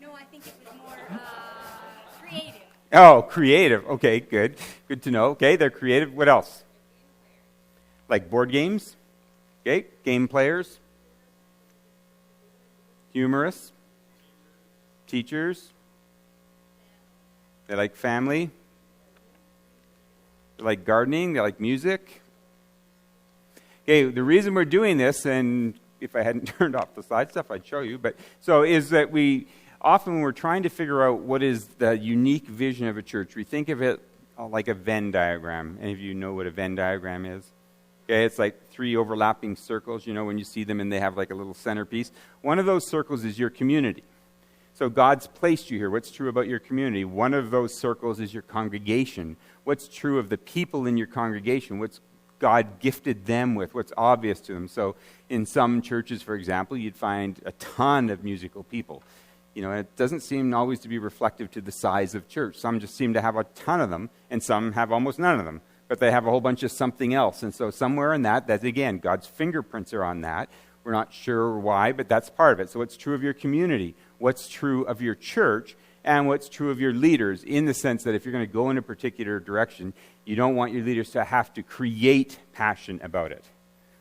No, I think it was more creative. Oh, creative. Okay, good. Good to know. Okay, they're creative. What else? Like board games? Okay, game players. Humorous. Teachers. They like family. They like gardening. They like music. Okay, the reason we're doing this, and if I hadn't turned off the slide stuff, I'd show you, but so is that we often when we're trying to figure out what is the unique vision of a church, we think of it like a Venn diagram. Any of you know what a Venn diagram is? Okay, it's like 3 overlapping circles, you know, when you see them and they have like a little centerpiece. One of those circles is your community. So God's placed you here. What's true about your community? One of those circles is your congregation. What's true of the people in your congregation? What's God gifted them with? What's obvious to them? So in some churches, for example, you'd find a ton of musical people. You know, it doesn't seem always to be reflective to the size of church. Some just seem to have a ton of them, and some have almost none of them. But they have a whole bunch of something else. And so somewhere in that, again, God's fingerprints are on that. We're not sure why, but that's part of it. So what's true of your community? What's true of your church? And what's true of your leaders, in the sense that if you're going to go in a particular direction, you don't want your leaders to have to create passion about it.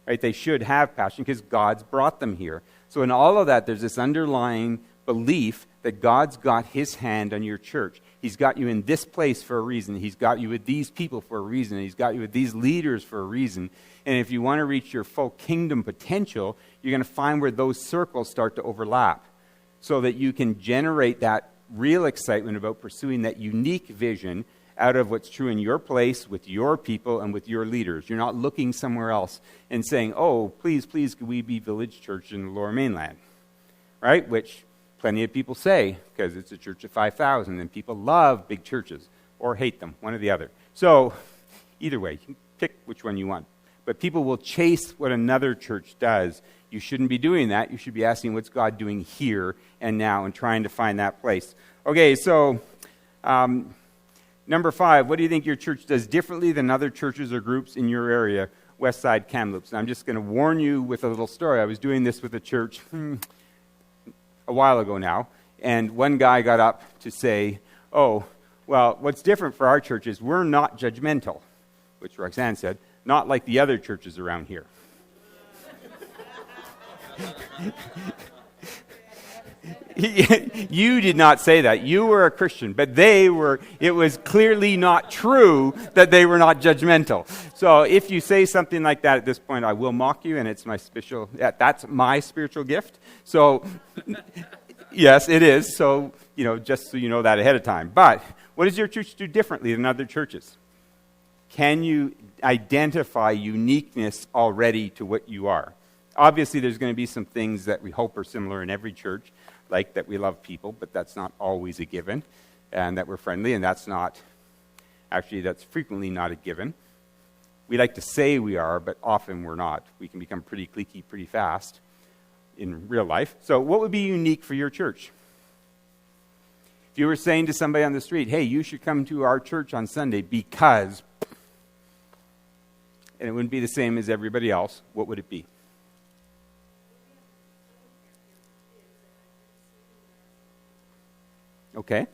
Right? They should have passion because God's brought them here. So in all of that, there's this underlying belief that God's got his hand on your church. He's got you in this place for a reason. He's got you with these people for a reason. He's got you with these leaders for a reason. And if you want to reach your full kingdom potential, you're going to find where those circles start to overlap so that you can generate that real excitement about pursuing that unique vision out of what's true in your place, with your people, and with your leaders. You're not looking somewhere else and saying, oh, please, could we be Village Church in the Lower Mainland? Right? Which plenty of people say, because it's a church of 5,000, and people love big churches, or hate them, one or the other. So, either way, you can pick which one you want. But people will chase what another church does. You shouldn't be doing that. You should be asking, what's God doing here and now, and trying to find that place. Okay, so number 5, what do you think your church does differently than other churches or groups in your area, Westside Kamloops? And I'm just going to warn you with a little story. I was doing this with a church a while ago now, and one guy got up to say, oh, well, what's different for our church is we're not judgmental, which Roxanne said, not like the other churches around here. You did not say that. You were a Christian, but they were. It was clearly not true that they were not judgmental. So if you say something like that at this point, I will mock you, and it's my special. That's my spiritual gift. So yes, it is. So just so you know that ahead of time. But what does your church do differently than other churches? Can you identify uniqueness already to what you are? Obviously, there's going to be some things that we hope are similar in every church, like that we love people, but that's not always a given, and that we're friendly, and that's frequently not a given. We like to say we are, but often we're not. We can become pretty cliquey pretty fast in real life. So what would be unique for your church? If you were saying to somebody on the street, hey, you should come to our church on Sunday because, and it wouldn't be the same as everybody else, what would it be? Okay.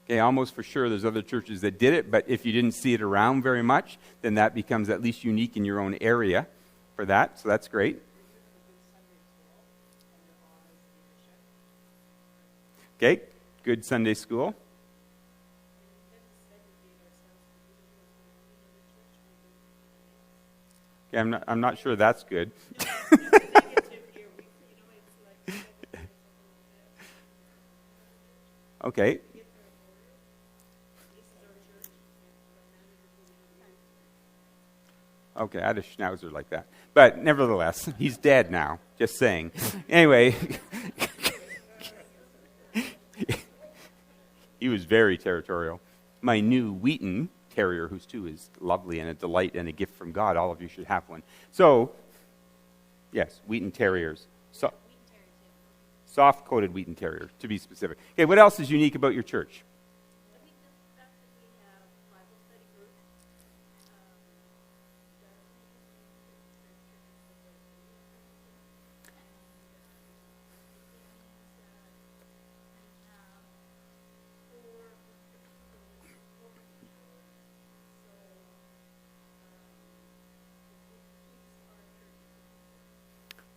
Okay, almost for sure there's other churches that did it, but if you didn't see it around very much, then that becomes at least unique in your own area for that, so that's great. Okay, good Sunday school. Okay, I'm not sure that's good. Okay. Okay, I had a schnauzer like that. But nevertheless, he's dead now, just saying. Anyway, he was very territorial. My new Wheaton Terrier, who's too is lovely and a delight and a gift from God. All of you should have one. So, yes, Wheaton Terriers. Soft-coated Wheaton Terrier, to be specific. Okay, what else is unique about your church? I think the fact that we have Bible study groups,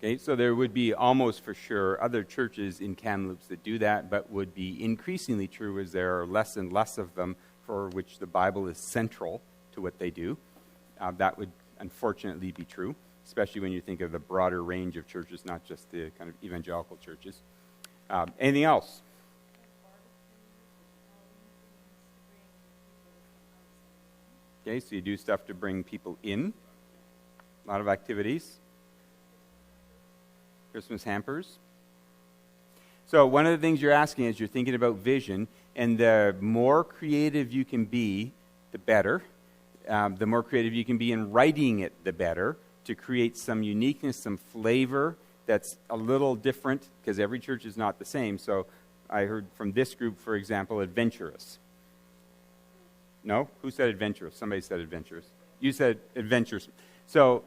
Okay, so there would be almost for sure other churches in Kamloops that do that, but would be increasingly true as there are less and less of them for which the Bible is central to what they do. That would unfortunately be true, especially when you think of the broader range of churches, not just the kind of evangelical churches. Anything else? Okay, so you do stuff to bring people in. A lot of activities. Christmas hampers. So one of the things you're asking is you're thinking about vision, and the more creative you can be, the better. The more creative you can be in writing it, the better, to create some uniqueness, some flavor that's a little different, because every church is not the same. So I heard from this group, for example, adventurous. No? Who said adventurous? Somebody said adventurous. You said adventurous. So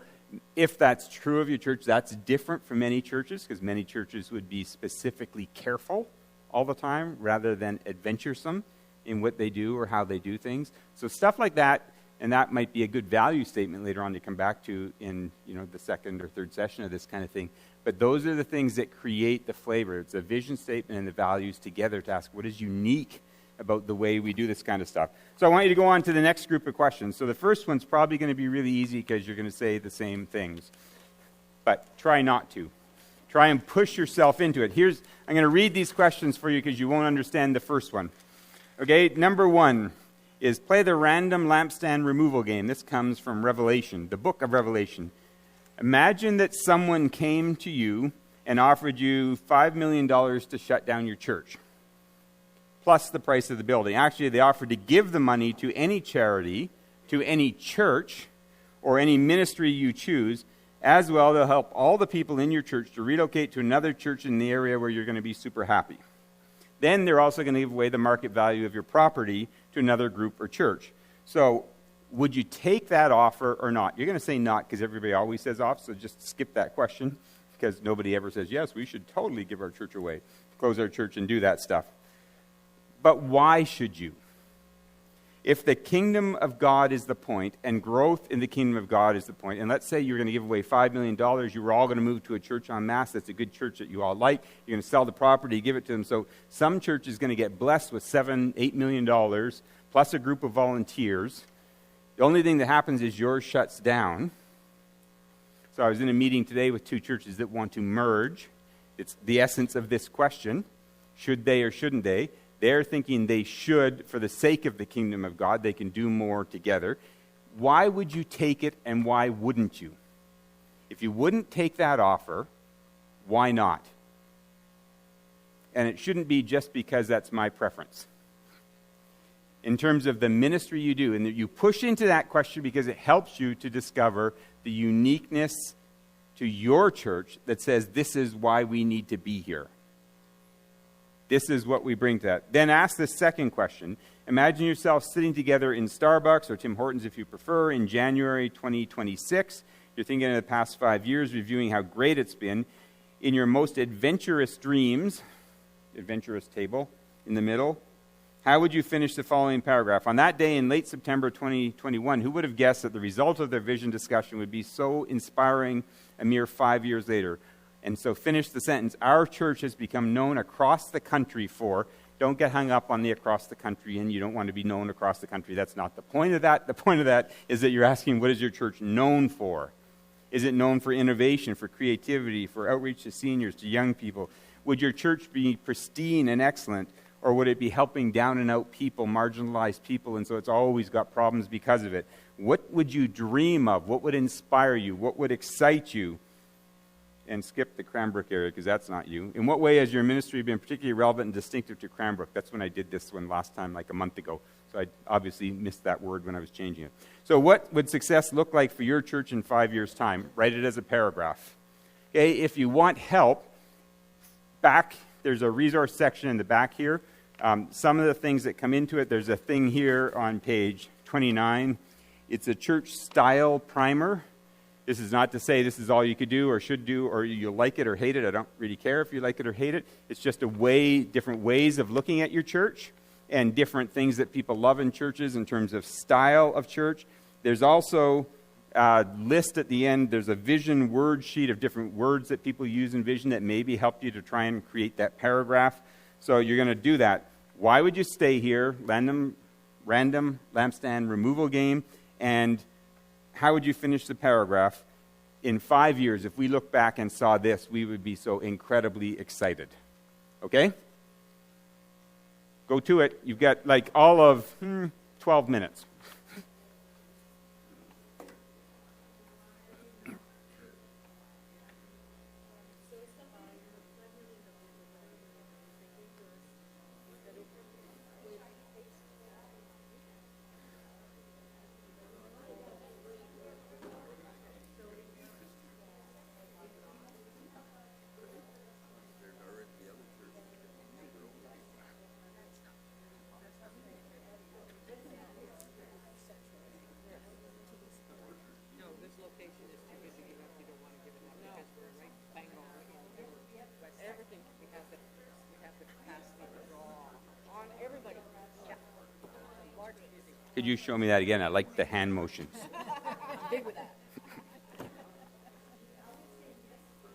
if that's true of your church, that's different from many churches, because many churches would be specifically careful all the time rather than adventuresome in what they do or how they do things. So stuff like that, and that might be a good value statement later on to come back to in the second or third session of this kind of thing. But those are the things that create the flavor. It's a vision statement and the values together to ask what is unique about the way we do this kind of stuff. So I want you to go on to the next group of questions. So the first one's probably going to be really easy because you're going to say the same things. But try not to. Try and push yourself into it. I'm going to read these questions for you because you won't understand the first one. Okay, number 1 is play the random lampstand removal game. This comes from Revelation, the book of Revelation. Imagine that someone came to you and offered you $5 million to shut down your church, plus the price of the building. Actually, they offered to give the money to any charity, to any church, or any ministry you choose. As well, they'll help all the people in your church to relocate to another church in the area where you're going to be super happy. Then they're also going to give away the market value of your property to another group or church. So would you take that offer or not? You're going to say not because everybody always says off, so just skip that question because nobody ever says, yes, we should totally give our church away, close our church and do that stuff. But why should you? If the kingdom of God is the point, and growth in the kingdom of God is the point, and let's say you're going to give away $5 million, you were all going to move to a church en masse that's a good church that you all like, you're going to sell the property, give it to them. So some church is going to get blessed with $7-8 million, plus a group of volunteers. The only thing that happens is yours shuts down. So I was in a meeting today with 2 churches that want to merge. It's the essence of this question. Should they or shouldn't they? They're thinking they should for the sake of the kingdom of God. They can do more together. Why would you take it and why wouldn't you? If you wouldn't take that offer, why not? And it shouldn't be just because that's my preference. In terms of the ministry you do, and that you push into that question because it helps you to discover the uniqueness to your church that says this is why we need to be here. This is what we bring to that. Then ask the second question. Imagine yourself sitting together in Starbucks or Tim Hortons if you prefer in January 2026. You're thinking of the past 5 years, reviewing how great it's been. In your most adventurous dreams, adventurous table in the middle, how would you finish the following paragraph? On that day in late September 2021, who would have guessed that the result of their vision discussion would be so inspiring a mere 5 years later? And so finish the sentence. Our church has become known across the country for, don't get hung up on the across the country, and you don't want to be known across the country. That's not the point of that. The point of that is that you're asking, what is your church known for? Is it known for innovation, for creativity, for outreach to seniors, to young people? Would your church be pristine and excellent, or would it be helping down and out people, marginalized people, and so it's always got problems because of it? What would you dream of? What would inspire you? What would excite you? And skip the Cranbrook area because that's not you. In what way has your ministry been particularly relevant and distinctive to Cranbrook? That's when I did this one last time, like a month ago. So I obviously missed that word when I was changing it. So what would success look like for your church in 5 years' time? Write it as a paragraph. Okay, if you want help, there's a resource section in the back here. Some of the things that come into it, there's a thing here on page 29. It's a church style primer. This is not to say this is all you could do or should do or you'll like it or hate it. I don't really care if you like it or hate it. It's just different ways of looking at your church and different things that people love in churches in terms of style of church. There's also list at the end. There's a vision word sheet of different words that people use in vision that maybe help you to try and create that paragraph. So you're going to do that. Why would you stay here? Random lampstand removal game. And how would you finish the paragraph? In 5 years, if we look back and saw this, we would be so incredibly excited. Okay? Go to it. You've got like all of 12 minutes. No, this location is too busy enough, you don't wanna give it up, because we're right bang on in. But everything, we have the capacity to draw on everybody. Yeah. Large busy. Could you show me that again? I like the hand motions. I'm big with that.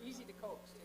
Easy to coax, too.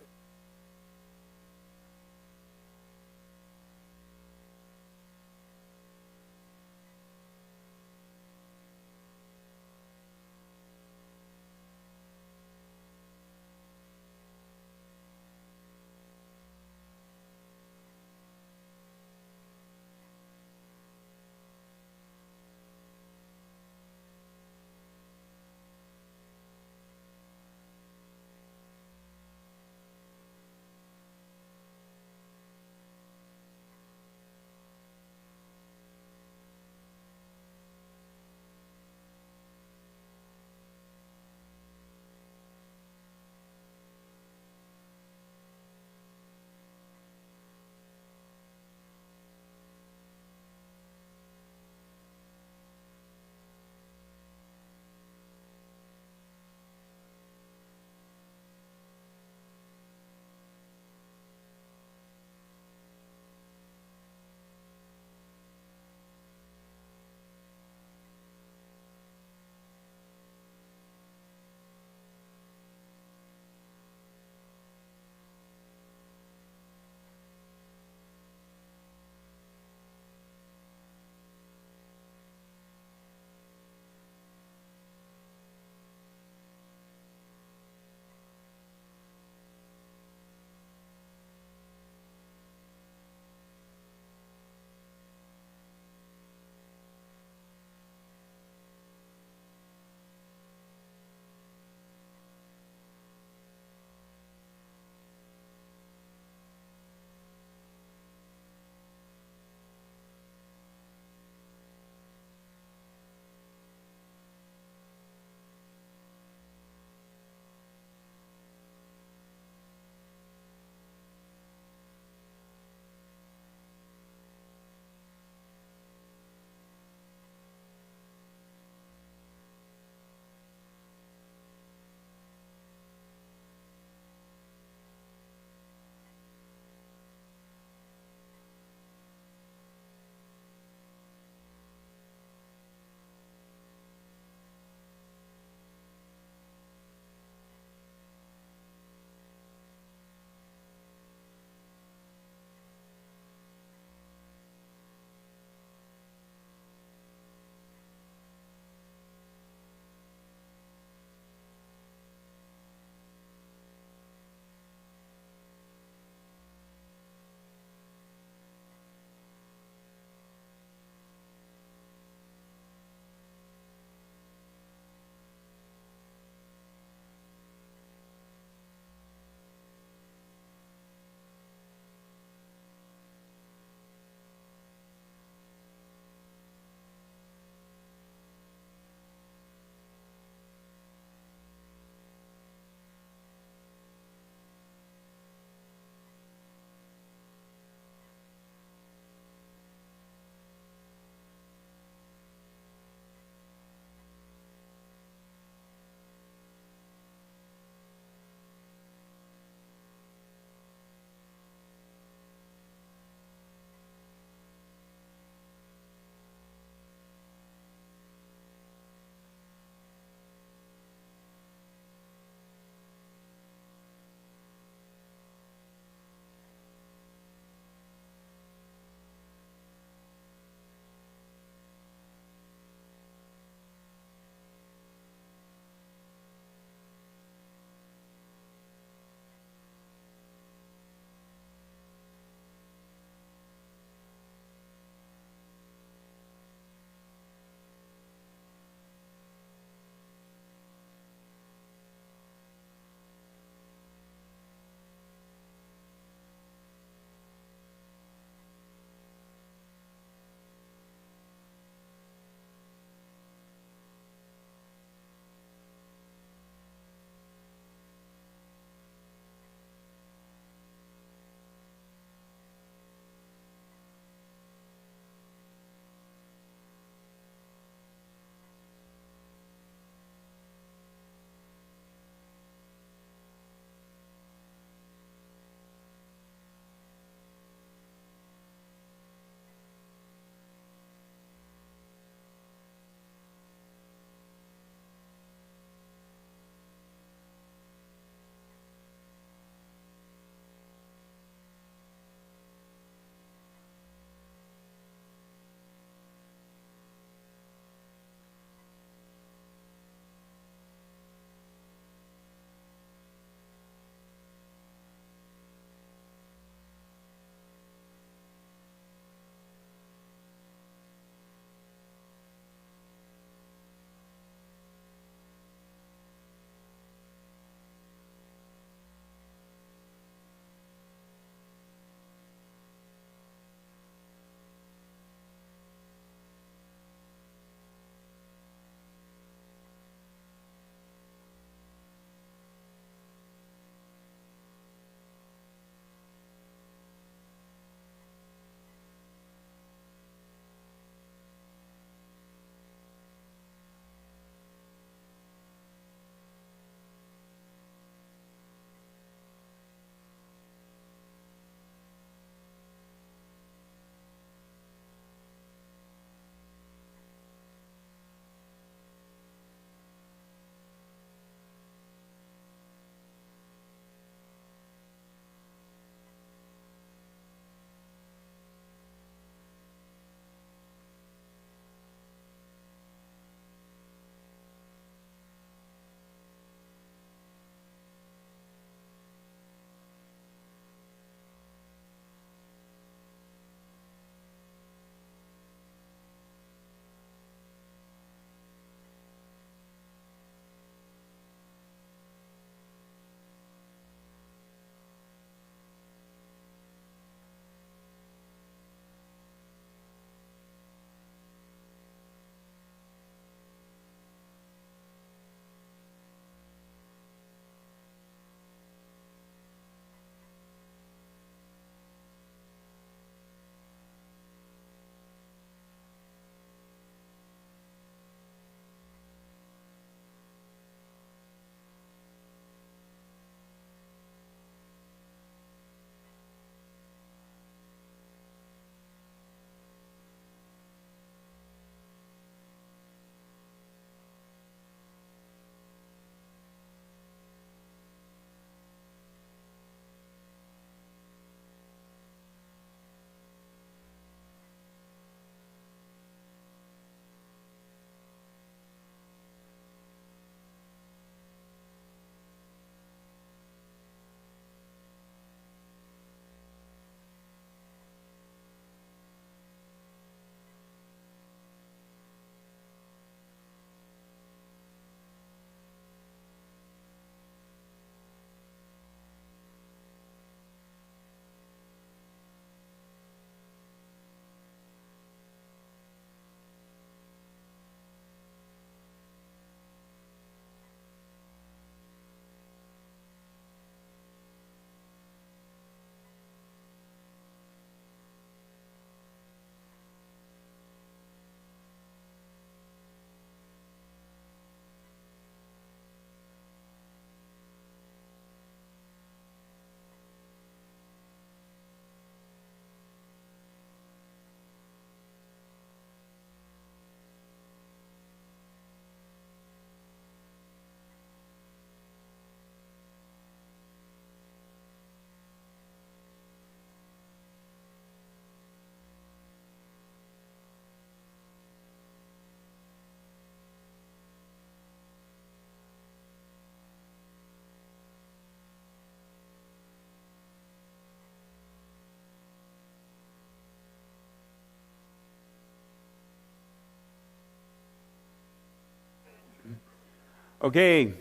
Okay,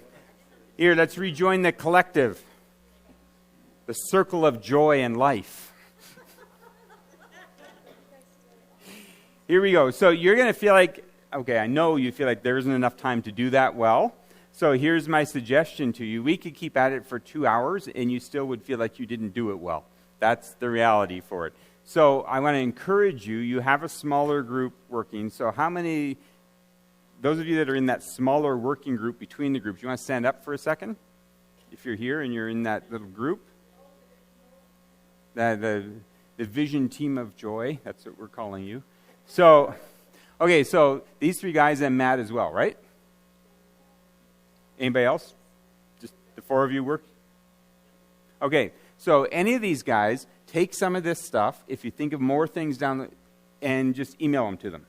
here, let's rejoin the collective, the circle of joy and life. Here we go. So you're going to feel like, okay, I know you feel like there isn't enough time to do that well. So here's my suggestion to you. We could keep at it for 2 hours, and you still would feel like you didn't do it well. That's the reality for it. So I want to encourage you. You have a smaller group working. So how many, those of you that are in that smaller working group between the groups, you want to stand up for a second? If you're here and you're in that little group. The vision team of joy, that's what we're calling you. So, okay, so these 3 guys and Matt as well, right? Anybody else? Just the 4 of you work? Okay, so any of these guys, take some of this stuff, if you think of more things and just email them to them.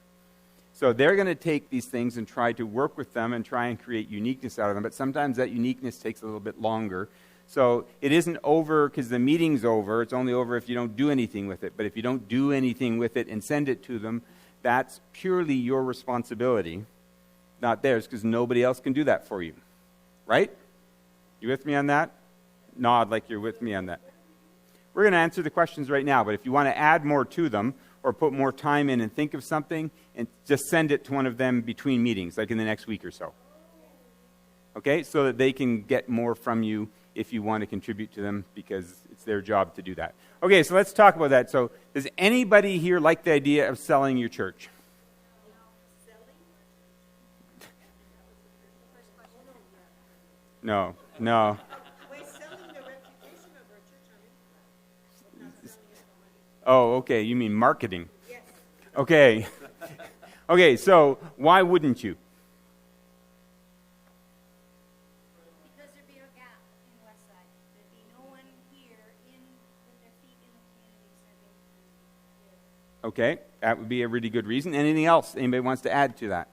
So they're going to take these things and try to work with them and try and create uniqueness out of them, but sometimes that uniqueness takes a little bit longer. So it isn't over because the meeting's over. It's only over if you don't do anything with it. But if you don't do anything with it and send it to them, that's purely your responsibility, not theirs, because nobody else can do that for you. Right? You with me on that? Nod like you're with me on that. We're going to answer the questions right now, but if you want to add more to them or put more time in and think of something, and just send it to one of them between meetings, like in the next week or so. Okay? So that they can get more from you if you want to contribute to them, because it's their job to do that. Okay, so let's talk about that. So does anybody here like the idea of selling your church? No. We're selling the reputation of our church on Instagram. Oh, okay, you mean marketing. Yes. Okay. Okay, so why wouldn't you? Because there'd be a gap in Westside. There'd be no one here with their feet in the community serving. Okay, that would be a really good reason. Anything else anybody wants to add to that?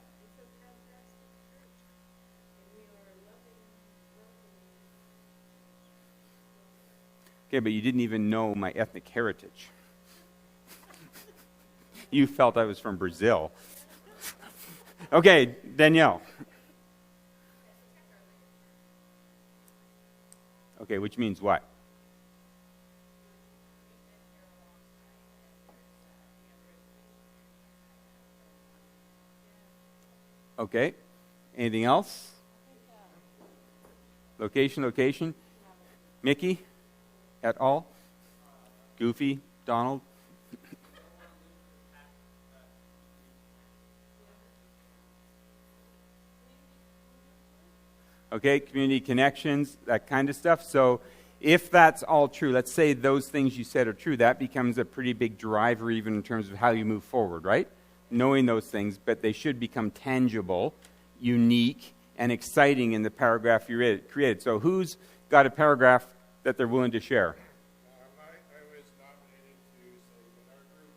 Okay, but you didn't even know my ethnic heritage. You felt I was from Brazil. Okay, Danielle. Okay, which means what? Okay, anything else? Location? Mickey? At all? Goofy? Donald? Okay, community connections, that kind of stuff. So if that's all true, let's say those things you said are true, that becomes a pretty big driver even in terms of how you move forward, right? Knowing those things, but they should become tangible, unique, and exciting in the paragraph you created. So who's got a paragraph that they're willing to share? I was nominated to say that our group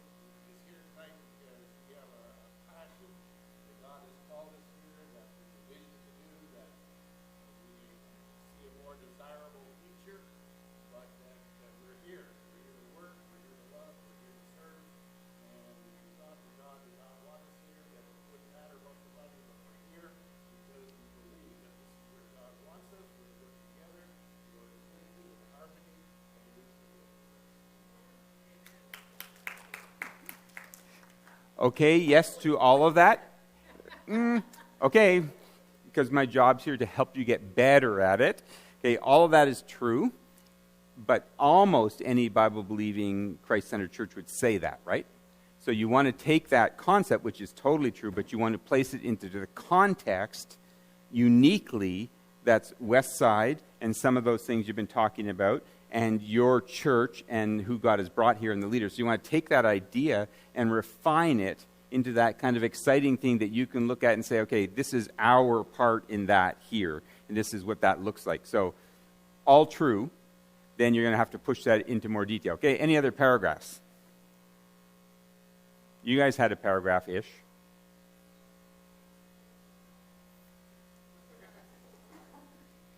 is here tonight because we have a passion that God has called us here, that there's a vision to do, that we see a more desirable future, but that we're here. We're here to work, we're here to love, we're here to serve, and we thought that God did not want us here, that it wouldn't matter about the money, but we're here because we believe that this is where God wants us. We're working together, we're in unity, in harmony, and it is the will of God. Okay, yes to all of that? Okay, because my job's here to help you get better at it. Okay, all of that is true, but almost any Bible-believing, Christ-centered church would say that, right? So you want to take that concept, which is totally true, but you want to place it into the context uniquely that's West Side and some of those things you've been talking about, and your church and who God has brought here and the leaders. So you want to take that idea and refine it into that kind of exciting thing that you can look at and say, okay, this is our part in that here, and this is what that looks like. So all true, then you're going to have to push that into more detail. Okay, any other paragraphs? You guys had a paragraph-ish.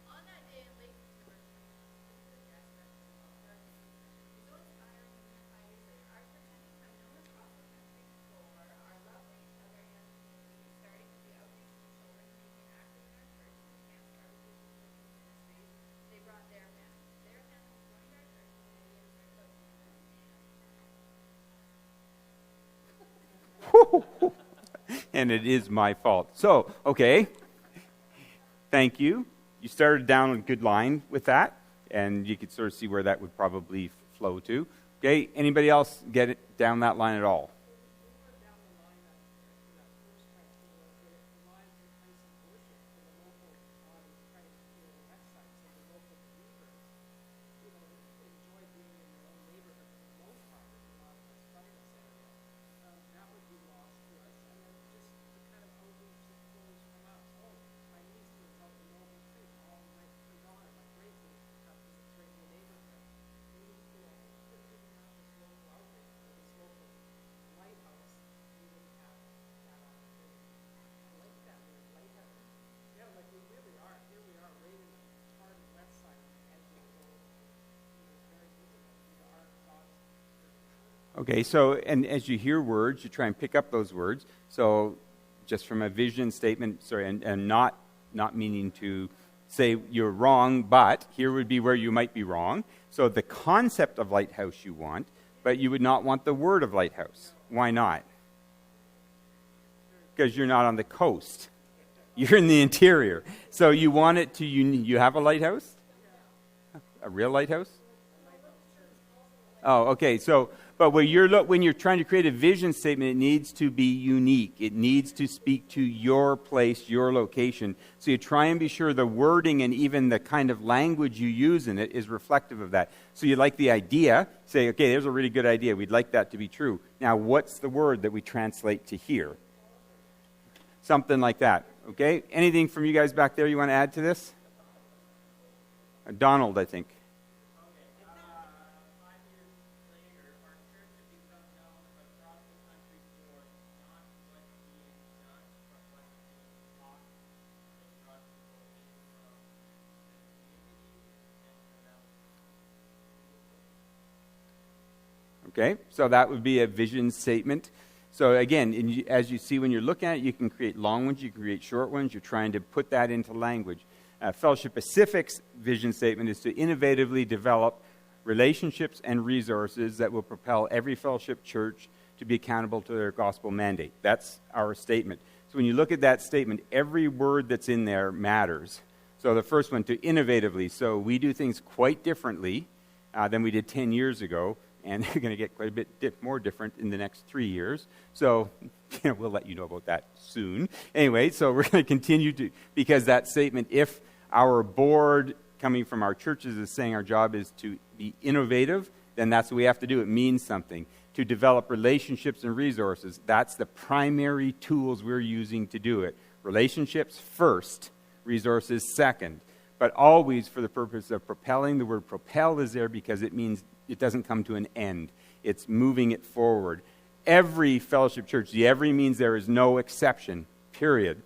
On that day in late September 2020, this is a guest reference about so inspiring and yet 5 years later, our church has become known as Crossroads Ministries for our lovely Southern Young community, starting with the outreach to children, making active in our church, and And it is my fault. So, okay. Thank you. You started down a good line with that, and you could sort of see where that would probably flow to. Okay, anybody else get it down that line at all? Okay, so, and as you hear words, you try and pick up those words. So, just from a vision statement, and not meaning to say you're wrong, but here would be where you might be wrong. So, the concept of lighthouse you want, but you would not want the word of lighthouse. Why not? Because you're not on the coast. You're in the interior. So, you want it to, you have a lighthouse? A real lighthouse? Oh, okay, so, but when you're trying to create a vision statement, it needs to be unique. It needs to speak to your place, your location. So you try and be sure the wording and even the kind of language you use in it is reflective of that. So you like the idea, say, okay, there's a really good idea. We'd like that to be true. Now, what's the word that we translate to here? Something like that, okay? Anything from you guys back there you want to add to this? Donald, I think. Okay, so that would be a vision statement. So again, as you see when you're looking at it, you can create long ones, you can create short ones. You're trying to put that into language. Fellowship Pacific's vision statement is to innovatively develop relationships and resources that will propel every fellowship church to be accountable to their gospel mandate. That's our statement. So when you look at that statement, every word that's in there matters. So the first one, to innovatively. So we do things quite differently than we did 10 years ago. And they're going to get quite a bit more different in the next 3 years. So we'll let you know about that soon. Anyway, so we're going to continue to, because that statement, if our board coming from our churches is saying our job is to be innovative, then that's what we have to do. It means something. To develop relationships and resources, that's the primary tools we're using to do it. Relationships first, resources second. But always for the purpose of propelling. The word propel is there because it means it doesn't come to an end. It's moving it forward. Every fellowship church, the every means there is no exception, period,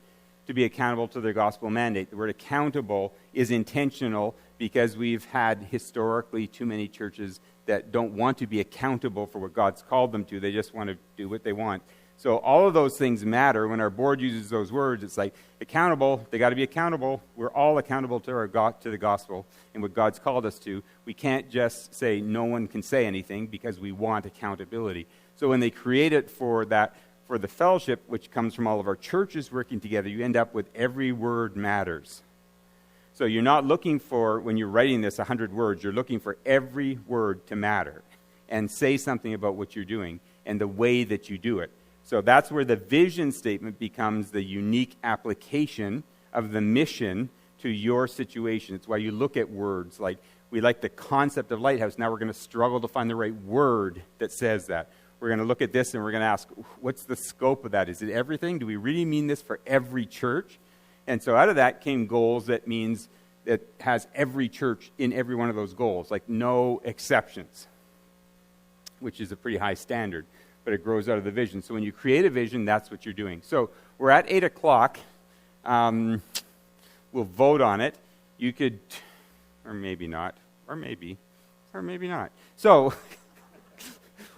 to be accountable to their gospel mandate. The word accountable is intentional because we've had historically too many churches that don't want to be accountable for what God's called them to. They just want to do what they want. So all of those things matter. When our board uses those words, it's like accountable. They got to be accountable. We're all accountable to the gospel and what God's called us to. We can't just say no one can say anything because we want accountability. So when they create it for that, for the fellowship, which comes from all of our churches working together, you end up with every word matters. So you're not looking for, when you're writing this, 100 words. You're looking for every word to matter and say something about what you're doing and the way that you do it. So that's where the vision statement becomes the unique application of the mission to your situation. It's why you look at words like, we like the concept of lighthouse. Now we're going to struggle to find the right word that says that. We're going to look at this and we're going to ask, what's the scope of that? Is it everything? Do we really mean this for every church? And so out of that came goals that means that has every church in every one of those goals, like no exceptions, which is a pretty high standard. But it grows out of the vision. So when you create a vision, that's what you're doing. So we're at 8 o'clock. We'll vote on it. You could, or maybe not, or maybe not. So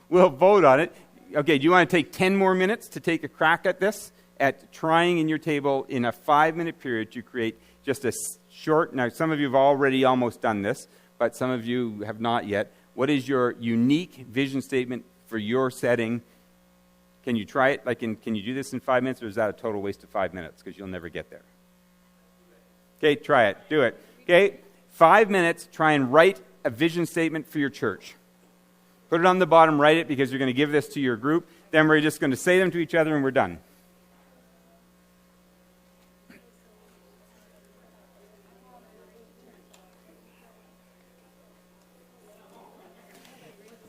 we'll vote on it. Okay, do you want to take 10 more minutes to take a crack at this? At trying in your table in a 5-minute period to create just a short, now some of you have already almost done this, but some of you have not yet. What is your unique vision statement for your setting Can you try it? Can you do this in 5 minutes, or is that a total waste of 5 minutes? Because you'll never get there. Okay, try it. Do it. Okay, 5 minutes. Try and write a vision statement for your church. Put it on the bottom. Write it, because you're going to give this to your group. Then we're just going to say them to each other, and we're done.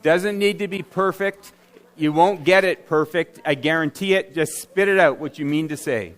Doesn't need to be perfect. You won't get it perfect. I guarantee it. Just spit it out, what you mean to say.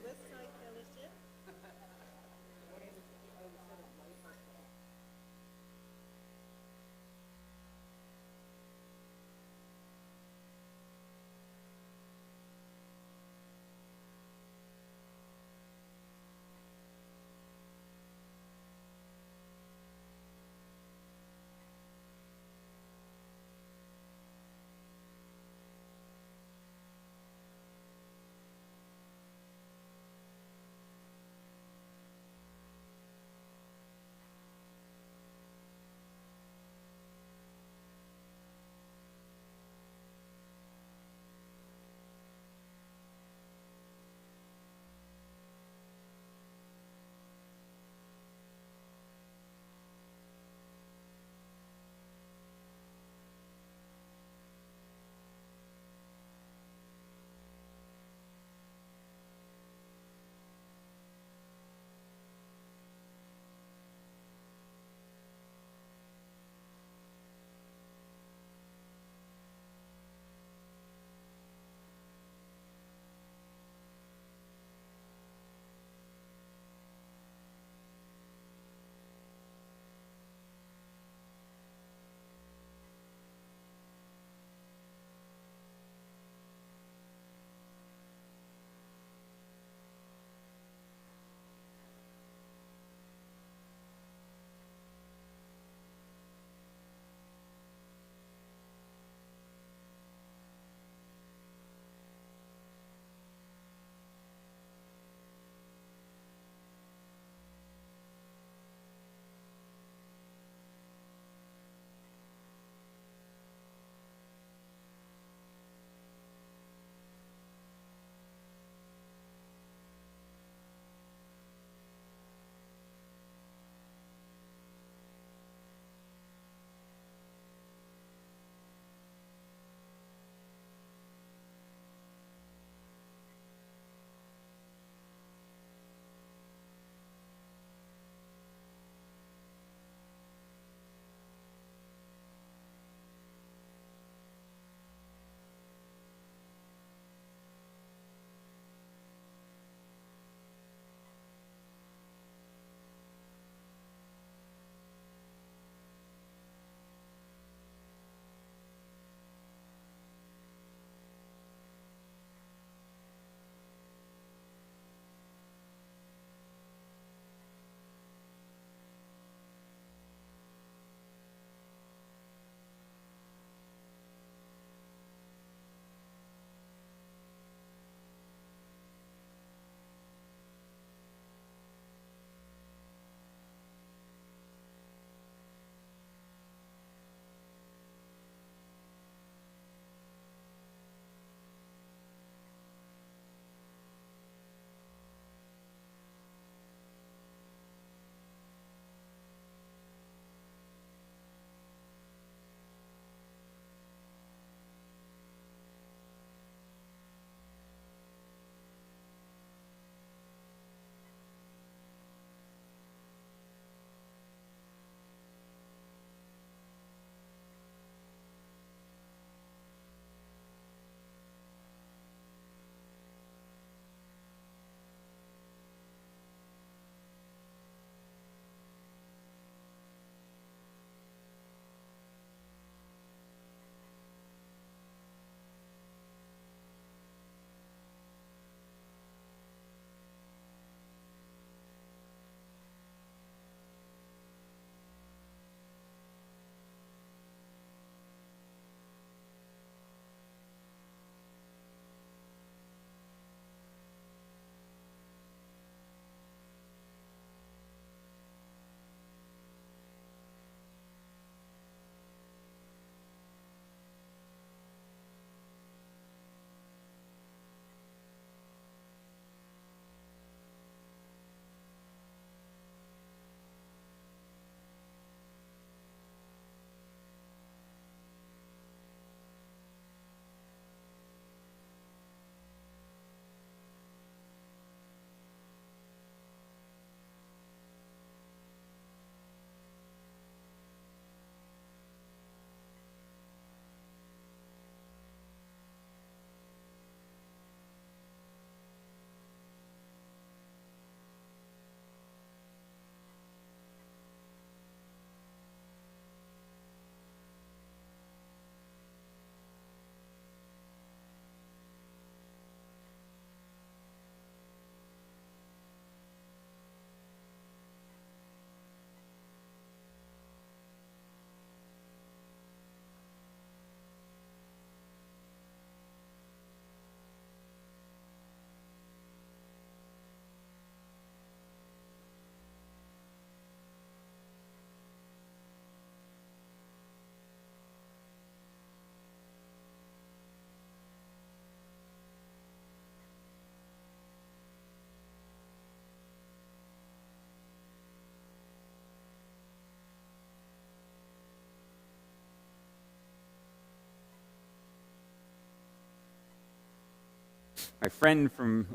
My friend from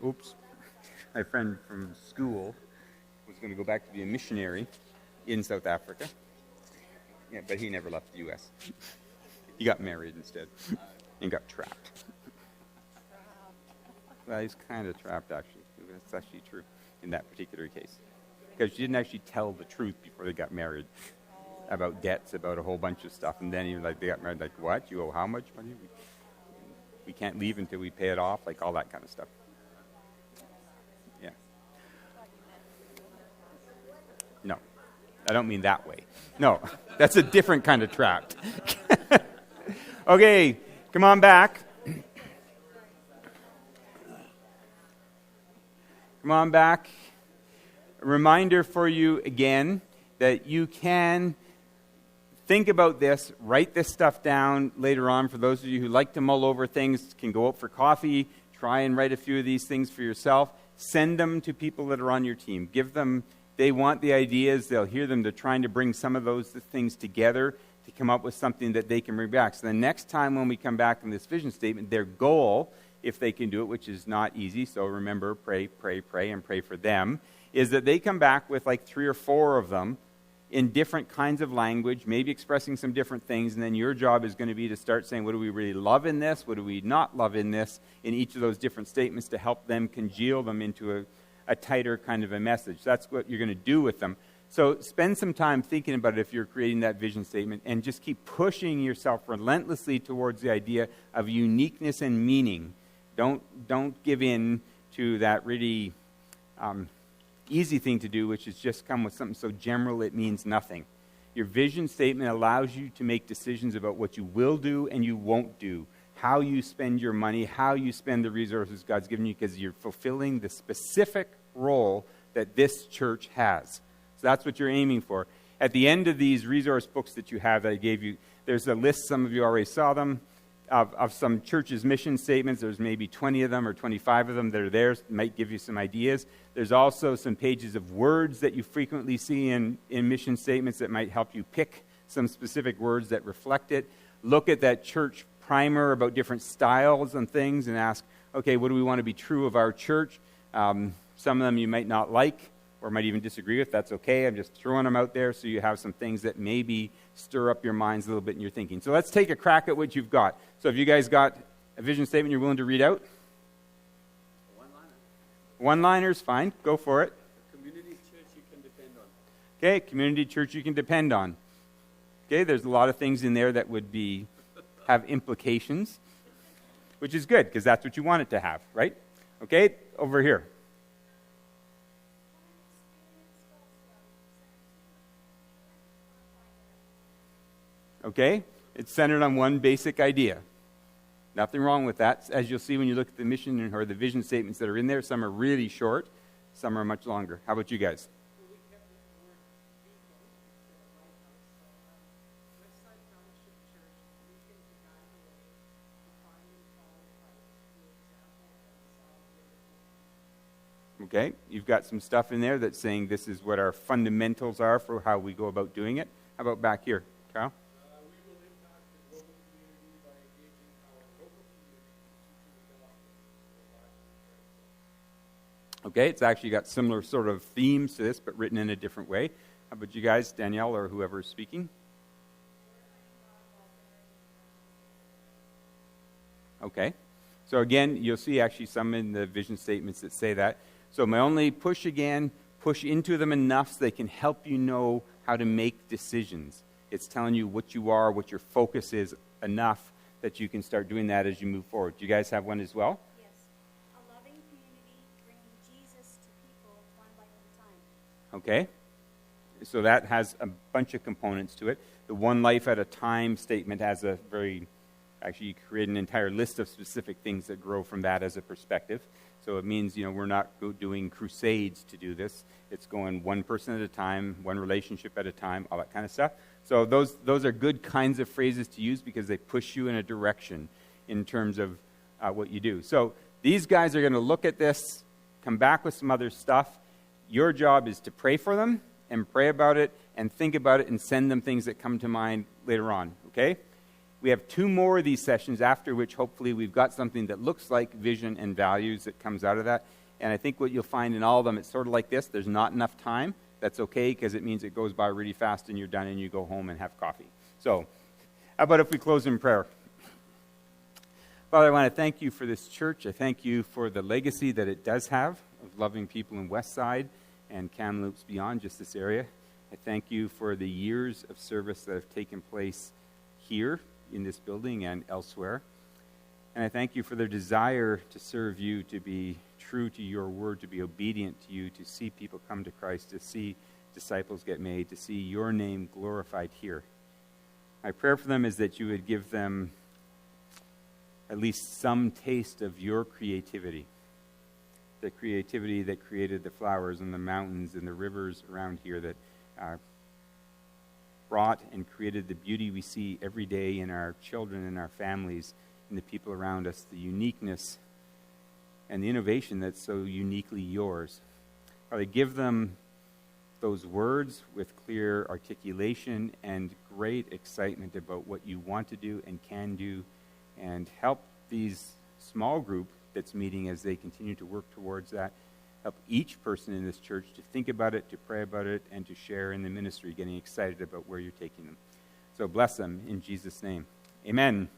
school was going to go back to be a missionary in South Africa. Yeah, but he never left the U.S. He got married instead and got trapped. Well, he's kind of trapped, actually. That's actually true in that particular case. Because she didn't actually tell the truth before they got married about debts, about a whole bunch of stuff. And then even like they got married, like, what? You owe how much money? We can't leave until we pay it off, like all that kind of stuff. Yeah. No, I don't mean that way. No, that's a different kind of trapped. Okay, come on back. Come on back. A reminder for you again that you can think about this, write this stuff down later on. For those of you who like to mull over things, can go out for coffee, try and write a few of these things for yourself. Send them to people that are on your team. Give them, they want the ideas, they'll hear them. They're trying to bring some of those things together to come up with something that they can bring back. So the next time when we come back in this vision statement, their goal, if they can do it, which is not easy, so remember, pray, and pray for them, is that they come back with like 3 or 4 of them in different kinds of language, maybe expressing some different things, and then your job is going to be to start saying, what do we really love in this? What do we not love in this? In each of those different statements to help them congeal them into a tighter kind of a message. That's what you're going to do with them. So spend some time thinking about it if you're creating that vision statement, and just keep pushing yourself relentlessly towards the idea of uniqueness and meaning. Don't give in to that really easy thing to do, which is just come with something so general it means nothing. Your vision statement allows you to make decisions about what you will do and you won't do, how you spend your money, how you spend the resources God's given you, because you're fulfilling the specific role that this church has. So that's what you're aiming for. At the end of these resource books that you have that I gave you, there's a list, some of you already saw them, of some churches' mission statements. There's maybe 20 of them or 25 of them that are there. It might give you some ideas. There's also some pages of words that you frequently see in mission statements that might help you pick some specific words that reflect it. Look at that church primer about different styles and things and ask, okay, what do we want to be true of our church? Some of them you might not like or might even disagree with. That's okay. I'm just throwing them out there so you have some things that maybe stir up your minds a little bit in your thinking. So let's take a crack at what you've got. So have you guys got a vision statement you're willing to read out? One-liners, fine. Go for it. Community church you can depend on. Okay, community church you can depend on. Okay, there's a lot of things in there that would have implications, which is good because that's what you want it to have, right? Okay, over here. Okay, it's centered on one basic idea. Nothing wrong with that. As you'll see when you look at the mission or the vision statements that are in there, some are really short, some are much longer. How about you guys? We kept the word people to Lighthouse. Westside Fellowship Church, beacon to guide the way, to find and follow Christ through example and solid biblical. Okay, you've got some stuff in there that's saying this is what our fundamentals are for how we go about doing it. How about back here, Kyle? We will impact the global community by engaging our local community to the gospel. Okay, it's actually got similar sort of themes to this, but written in a different way. How about you guys, Danielle or whoever is speaking? Okay. So again, you'll see actually some in the vision statements that say that. So my only push into them enough so they can help you know how to make decisions. It's telling you what you are, what your focus is enough that you can start doing that as you move forward. Do you guys have one as well? Yes. A loving community bringing Jesus to people one life at a time. Okay. So that has a bunch of components to it. The one life at a time statement has a actually you create an entire list of specific things that grow from that as a perspective. So it means, we're not doing crusades to do this. It's going one person at a time, one relationship at a time, all that kind of stuff. So those are good kinds of phrases to use because they push you in a direction in terms of what you do. So these guys are going to look at this, come back with some other stuff. Your job is to pray for them and pray about it and think about it and send them things that come to mind later on, okay? We have 2 more of these sessions, after which hopefully we've got something that looks like vision and values that comes out of that. And I think what you'll find in all of them, it's sort of like this. There's not enough time. That's okay, because it means it goes by really fast and you're done and you go home and have coffee. So how about if we close in prayer? Father, I want to thank you for this church. I thank you for the legacy that it does have of loving people in Westside and Kamloops beyond just this area. I thank you for the years of service that have taken place here in this building and elsewhere. And I thank you for their desire to serve you, to be true to your word, to be obedient to you, to see people come to Christ, to see disciples get made, to see your name glorified here. My prayer for them is that you would give them at least some taste of your creativity, the creativity that created the flowers and the mountains and the rivers around here, that brought and created the beauty we see every day in our children and our families and the people around us, the uniqueness and the innovation that's so uniquely yours. Father, give them those words with clear articulation and great excitement about what you want to do and can do, and help these small group that's meeting as they continue to work towards that. Help each person in this church to think about it, to pray about it, and to share in the ministry, getting excited about where you're taking them. So bless them in Jesus' name. Amen.